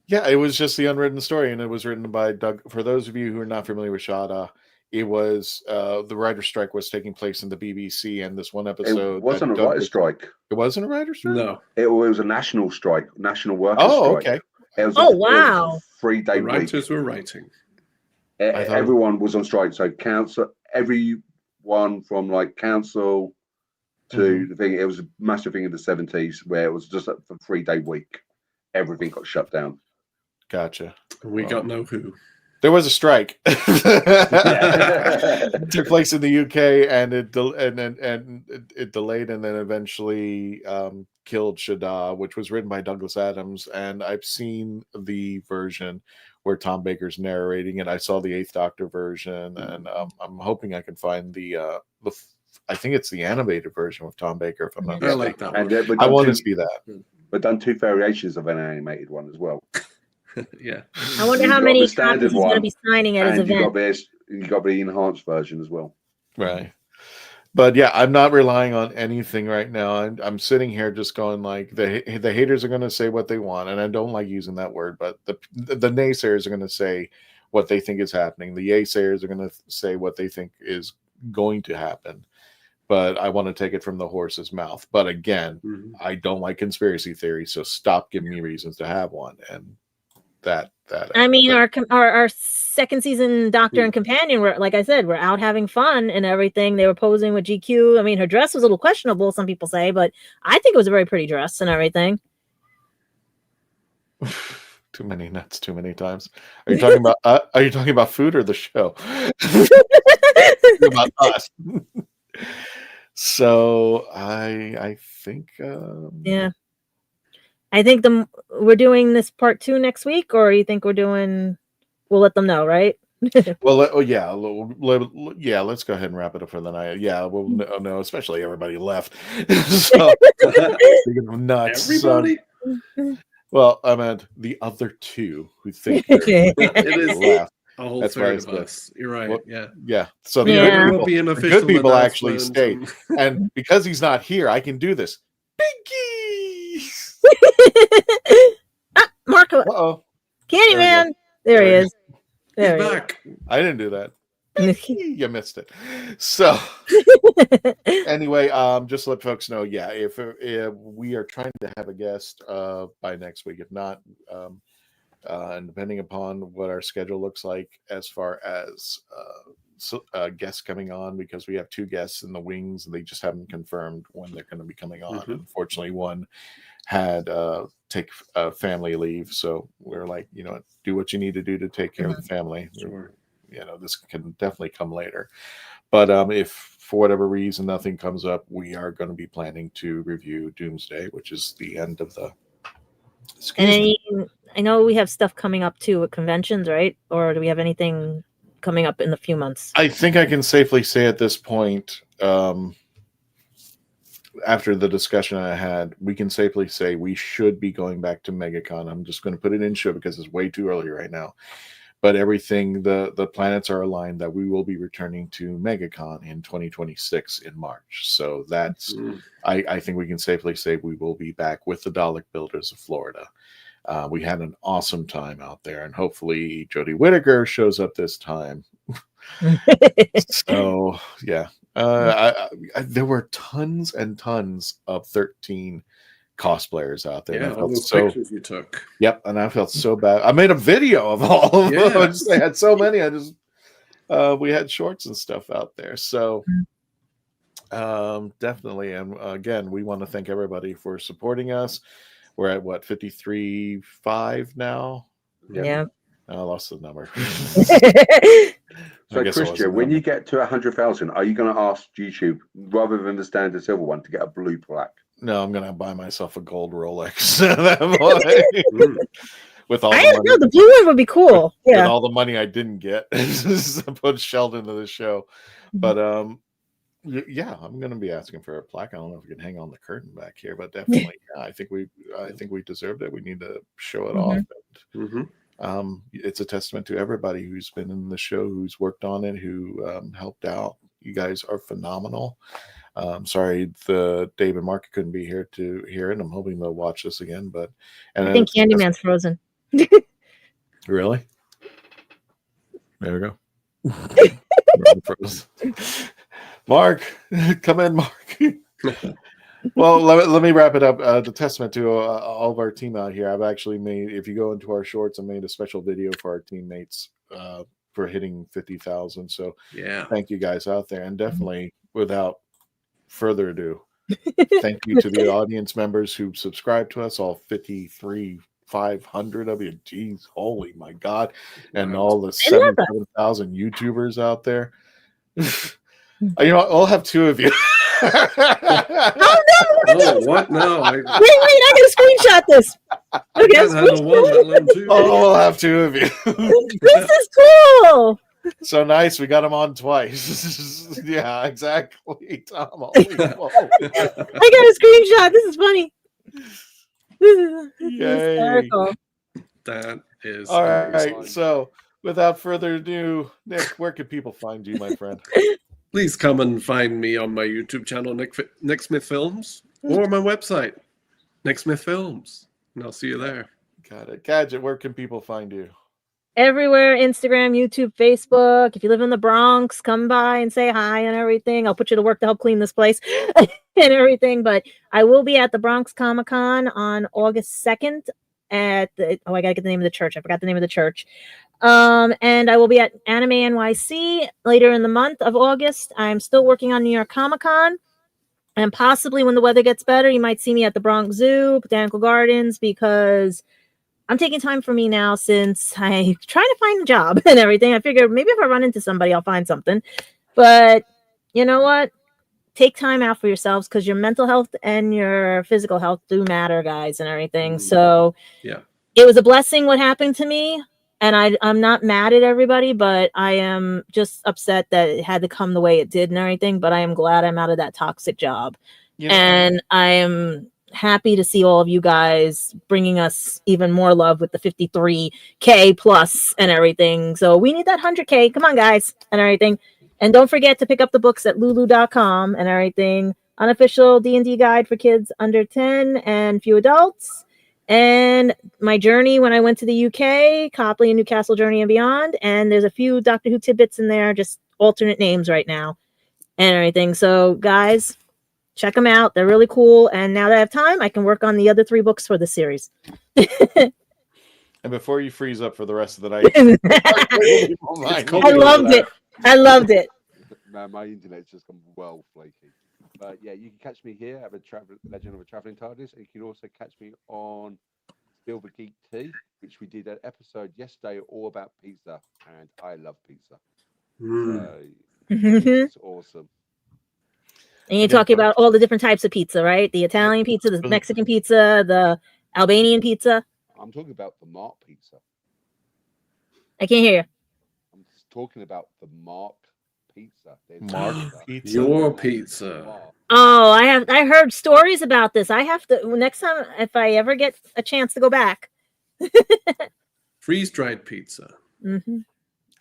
[SPEAKER 6] Yeah, it was just the unwritten story, and it was written by Doug. For those of you who are not familiar with Shada, it was the writer's strike was taking place in the BBC, and this one episode.
[SPEAKER 5] It wasn't a writer's strike.
[SPEAKER 6] It wasn't a writer's strike?
[SPEAKER 4] No.
[SPEAKER 5] It was a national strike, national workers
[SPEAKER 6] Oh,
[SPEAKER 5] strike.
[SPEAKER 6] okay.
[SPEAKER 5] It was
[SPEAKER 7] wow.
[SPEAKER 5] 3-day
[SPEAKER 4] The
[SPEAKER 5] week.
[SPEAKER 4] writers were writing.
[SPEAKER 5] Everyone was on strike. So council, everyone from like council to the thing, it was a massive thing in the 70s where it was just a 3-day week. Everything got shut down.
[SPEAKER 6] Gotcha.
[SPEAKER 4] We got no who.
[SPEAKER 6] There was a strike. It took place in the UK, and it delayed, and then eventually killed Shada, which was written by Douglas Adams. And I've seen the version where Tom Baker's narrating it. I saw the 8th Doctor version, and I'm hoping I can find the I think it's the animated version with Tom Baker, if I'm not mistaken.
[SPEAKER 4] I like that
[SPEAKER 5] And
[SPEAKER 4] one.
[SPEAKER 6] I want to see that.
[SPEAKER 5] We've done 2 variations of an animated one as well.
[SPEAKER 4] Yeah.
[SPEAKER 7] I wonder
[SPEAKER 5] You've
[SPEAKER 7] how
[SPEAKER 5] got
[SPEAKER 7] many
[SPEAKER 5] the
[SPEAKER 7] copies
[SPEAKER 5] standard
[SPEAKER 7] he's going to
[SPEAKER 5] one,
[SPEAKER 7] be signing at his
[SPEAKER 5] and
[SPEAKER 7] event.
[SPEAKER 5] you got the enhanced version as well.
[SPEAKER 6] Right. But yeah, I'm not relying on anything right now. I'm sitting here just going like the haters are going to say what they want, and I don't like using that word, but the naysayers are going to say what they think is happening. The yaysayers are going to say what they think is going to happen. But I want to take it from the horse's mouth. But again, I don't like conspiracy theories, so stop giving me reasons to have one. And that
[SPEAKER 7] I mean, our 2nd season Doctor and Companion were, like I said, we're out having fun and everything. They were posing with GQ. I mean, her dress was a little questionable, some people say, but I think it was a very pretty dress and everything.
[SPEAKER 6] Too many nuts, too many times. Are you talking about? Are you talking about food or the show? About us. So I think
[SPEAKER 7] yeah. I think we're doing this part 2 next week, or you think we'll let them know, right?
[SPEAKER 6] Well, yeah, let's go ahead and wrap it up for the night. Yeah, well, no, especially everybody left. So, speaking of nuts,
[SPEAKER 4] Everybody.
[SPEAKER 6] Well, I meant the other 2 who think
[SPEAKER 4] It is
[SPEAKER 6] left.
[SPEAKER 4] a whole
[SPEAKER 6] That's
[SPEAKER 4] third
[SPEAKER 6] why
[SPEAKER 4] of us. You're right.
[SPEAKER 6] Well,
[SPEAKER 4] yeah.
[SPEAKER 6] Yeah. So the
[SPEAKER 7] Yeah.
[SPEAKER 6] good people actually
[SPEAKER 4] announcement.
[SPEAKER 6] stayed, and because he's not here, I can do this. Pinky.
[SPEAKER 7] Marco.
[SPEAKER 6] Uh-oh.
[SPEAKER 7] Candyman. There he is.
[SPEAKER 4] He's
[SPEAKER 7] There he is.
[SPEAKER 4] back.
[SPEAKER 6] I didn't do that. You missed it. So anyway, just to let folks know, yeah, if we are trying to have a guest by next week, if not, and depending upon what our schedule looks like as far as guests coming on, because we have 2 guests in the wings and they just haven't confirmed when they're going to be coming on. Unfortunately, one had take family leave, so we're like, do what you need to do to take care of the family. Sure. This can definitely come later, but if for whatever reason nothing comes up, we are going to be planning to review Doomsday, which is the end of the
[SPEAKER 7] I know we have stuff coming up too at conventions, right? Or do we have anything coming up in the few months?
[SPEAKER 6] I think I can safely say at this point, after the discussion I had, we can safely say we should be going back to MegaCon. I'm just going to put it in show because it's way too early right now. But everything, the planets are aligned that we will be returning to MegaCon in 2026 in March. So that's, I think we can safely say we will be back with the Dalek Builders of Florida. We had an awesome time out there, and hopefully Jodie Whittaker shows up this time. So yeah, there were tons and tons of 13 cosplayers out there.
[SPEAKER 4] Yeah, all those pictures you took.
[SPEAKER 6] Yep, and I felt so bad. I made a video of all of them. They had so many. We had shorts and stuff out there. So definitely, and again, we want to thank everybody for supporting us. We're at what, 53.5 now?
[SPEAKER 7] Yeah.
[SPEAKER 6] I lost the number.
[SPEAKER 5] So, Christian, when you get to 100,000, are you going to ask YouTube, rather than the standard silver one, to get a blue plaque?
[SPEAKER 6] No, I'm going to buy myself a gold Rolex. With all
[SPEAKER 7] the blue one would be cool.
[SPEAKER 6] With all the money I didn't get, I put shelled into the show. But yeah, I'm going to be asking for a plaque. I don't know if we can hang on the curtain back here, but definitely, I think we deserved it. We need to show it off. And, it's a testament to everybody who's been in the show, who's worked on it, who helped out. You guys are phenomenal. Sorry, Dave and Mark couldn't be here to hear it. I'm hoping they'll watch this again. But
[SPEAKER 7] I think Candyman's frozen.
[SPEAKER 6] Really? There we go. Mark, come in, Mark. Well, let me wrap it up. The testament to all of our team out here. I've actually made, if you go into our shorts, I made a special video for our teammates for hitting 50,000. So
[SPEAKER 4] yeah,
[SPEAKER 6] thank you guys out there. And definitely, without further ado, thank you to the audience members who subscribe to us, all 53,500 of you. Jeez, holy my God. And all the 7,000 YouTubers out there. I'll have 2 of you.
[SPEAKER 7] Oh no!
[SPEAKER 4] What? No.
[SPEAKER 7] Wait! I gotta screenshot this. Okay,
[SPEAKER 6] we'll have 2 of you.
[SPEAKER 7] This is cool.
[SPEAKER 6] So nice, we got him on twice. Yeah, exactly, Tom. I
[SPEAKER 7] got a screenshot. This is funny. This is hysterical.
[SPEAKER 4] That is
[SPEAKER 6] all right. So, without further ado, Nick, where can people find you, my friend?
[SPEAKER 4] Please come and find me on my YouTube channel, Nick Smith Films, or my website, Nick Smith Films, and I'll see you there.
[SPEAKER 6] Got it. Gadget, where can people find you?
[SPEAKER 7] Everywhere, Instagram, YouTube, Facebook. If you live in the Bronx, come by and say hi and everything. I'll put you to work to help clean this place and everything. But I will be at the Bronx Comic-Con on August 2nd at the, I gotta get the name of the church. I forgot the name of the church. And I will be at Anime NYC later in the month of August. I'm still working on New York Comic-Con. And possibly when the weather gets better, you might see me at the Bronx Zoo, Botanical Gardens, because I'm taking time for me now since I'm trying to find a job and everything. I figured maybe if I run into somebody, I'll find something. But you know what? Take time out for yourselves, because your mental health and your physical health do matter, guys, and everything. So
[SPEAKER 4] yeah,
[SPEAKER 7] it was a blessing what happened to me. And I'm not mad at everybody, but I am just upset that it had to come the way it did and everything. But I am glad I'm out of that toxic job. And I am happy to see all of you guys bringing us even more love with the 53K plus and everything. So we need that 100K. Come on, guys, and everything. And don't forget to pick up the books at lulu.com and everything. Unofficial D&D guide for kids under 10 and few adults. And my journey when I went to the UK, Copley and Newcastle Journey and Beyond. And there's a few Doctor Who tidbits in there, just alternate names right now and everything. So guys, check them out. They're really cool. And now that I have time, I can work on the other 3 books for the series.
[SPEAKER 6] And before you freeze up for the rest of the night,
[SPEAKER 7] I loved it. I loved it.
[SPEAKER 5] Man, my internet's just gone well flaky. But yeah, you can catch me here at the Legend of a Traveling TARDIS, and you can also catch me on Silver Geek Tea, which we did an episode yesterday all about pizza, and I love pizza. So it's awesome.
[SPEAKER 7] And you're talking about all the different types of pizza, right? The Italian pizza, the Mexican pizza, the Albanian pizza.
[SPEAKER 5] I'm talking about the Mark pizza.
[SPEAKER 7] I can't hear you.
[SPEAKER 5] I'm just talking about the Mark pizza.
[SPEAKER 6] Mark pizza.
[SPEAKER 4] Your pizza.
[SPEAKER 7] Oh, I heard stories about this. I have to next time if I ever get a chance to go back.
[SPEAKER 4] Freeze-dried pizza.
[SPEAKER 7] Mm-hmm.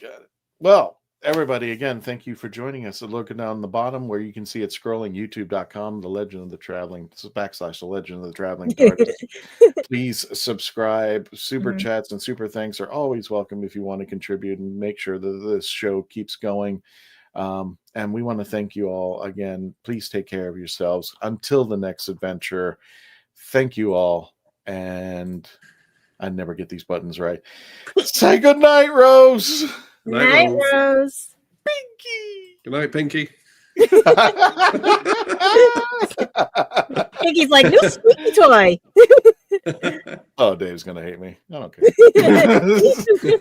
[SPEAKER 6] Got it. Well, everybody, again, thank you for joining us. Looking down the bottom where you can see it scrolling, youtube.com, The Legend of the Traveling, / The Legend of the Traveling TARDIS. Please subscribe. Super chats and super thanks are always welcome if you want to contribute and make sure that this show keeps going. And we want to thank you all again. Please take care of yourselves. Until the next adventure, thank you all. And I never get these buttons right. Say good night, Rose.
[SPEAKER 7] Night, Rose.
[SPEAKER 6] Pinky.
[SPEAKER 4] Good night, Pinky.
[SPEAKER 7] Pinky's like, new squeaky toy.
[SPEAKER 6] Oh, Dave's going to hate me. I don't care.